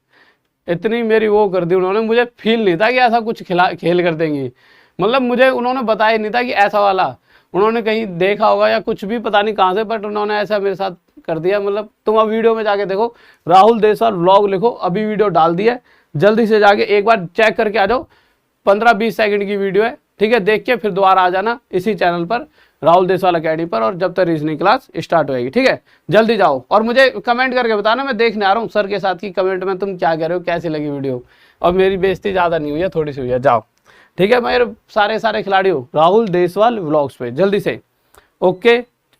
इतनी मेरी वो कर दी उन्होंने, मुझे फील नहीं था कि ऐसा कुछ खेल कर देंगी, मतलब मुझे उन्होंने बताया नहीं था कि ऐसा वाला, उन्होंने कहीं देखा होगा या कुछ भी पता नहीं कहाँ से, बट उन्होंने ऐसा मेरे साथ कर दिया। मतलब तुम अब वीडियो में जाके देखो, राहुल देसवाल व्लॉग लिखो, अभी वीडियो डाल दी है, जल्दी से जाके एक बार चेक करके आ जाओ, 15-20 सेकंड की वीडियो है, ठीक है, देख के फिर दोबारा आ जाना इसी चैनल पर, राहुल देसवाल अकेडमी पर, और जब तक रीजनिंग क्लास स्टार्ट होएगी। ठीक है, जल्दी जाओ और मुझे कमेंट करके बताना, मैं देखने आ रहा हूँ सर के साथ की कमेंट में तुम क्या कह रहे हो, कैसी लगी वीडियो। और मेरी बेइज्जती ज़्यादा नहीं हुई है, थोड़ी सी हुई है। जाओ, ठीक है मेरे सारे खिलाड़ी हो राहुल देसवाल व्लॉग्स पे जल्दी से। ओके,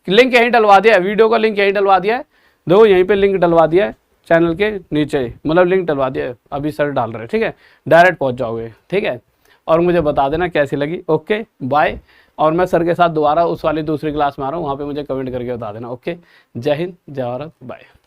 लिंक यहीं डलवा दिया है, वीडियो का लिंक यहीं डलवा दिया है, देखो यहीं पे लिंक डलवा दिया है चैनल के नीचे, मतलब लिंक डलवा दिया है, अभी सर डाल रहे हैं। ठीक है, डायरेक्ट पहुंच जाओगे। ठीक है, और मुझे बता देना कैसी लगी। ओके बाय, और मैं सर के साथ दोबारा उस वाली दूसरी क्लास में आ रहा हूँ, वहाँ पे मुझे कमेंट करके बता देना। ओके, जय हिंद, जय भारत, बाय।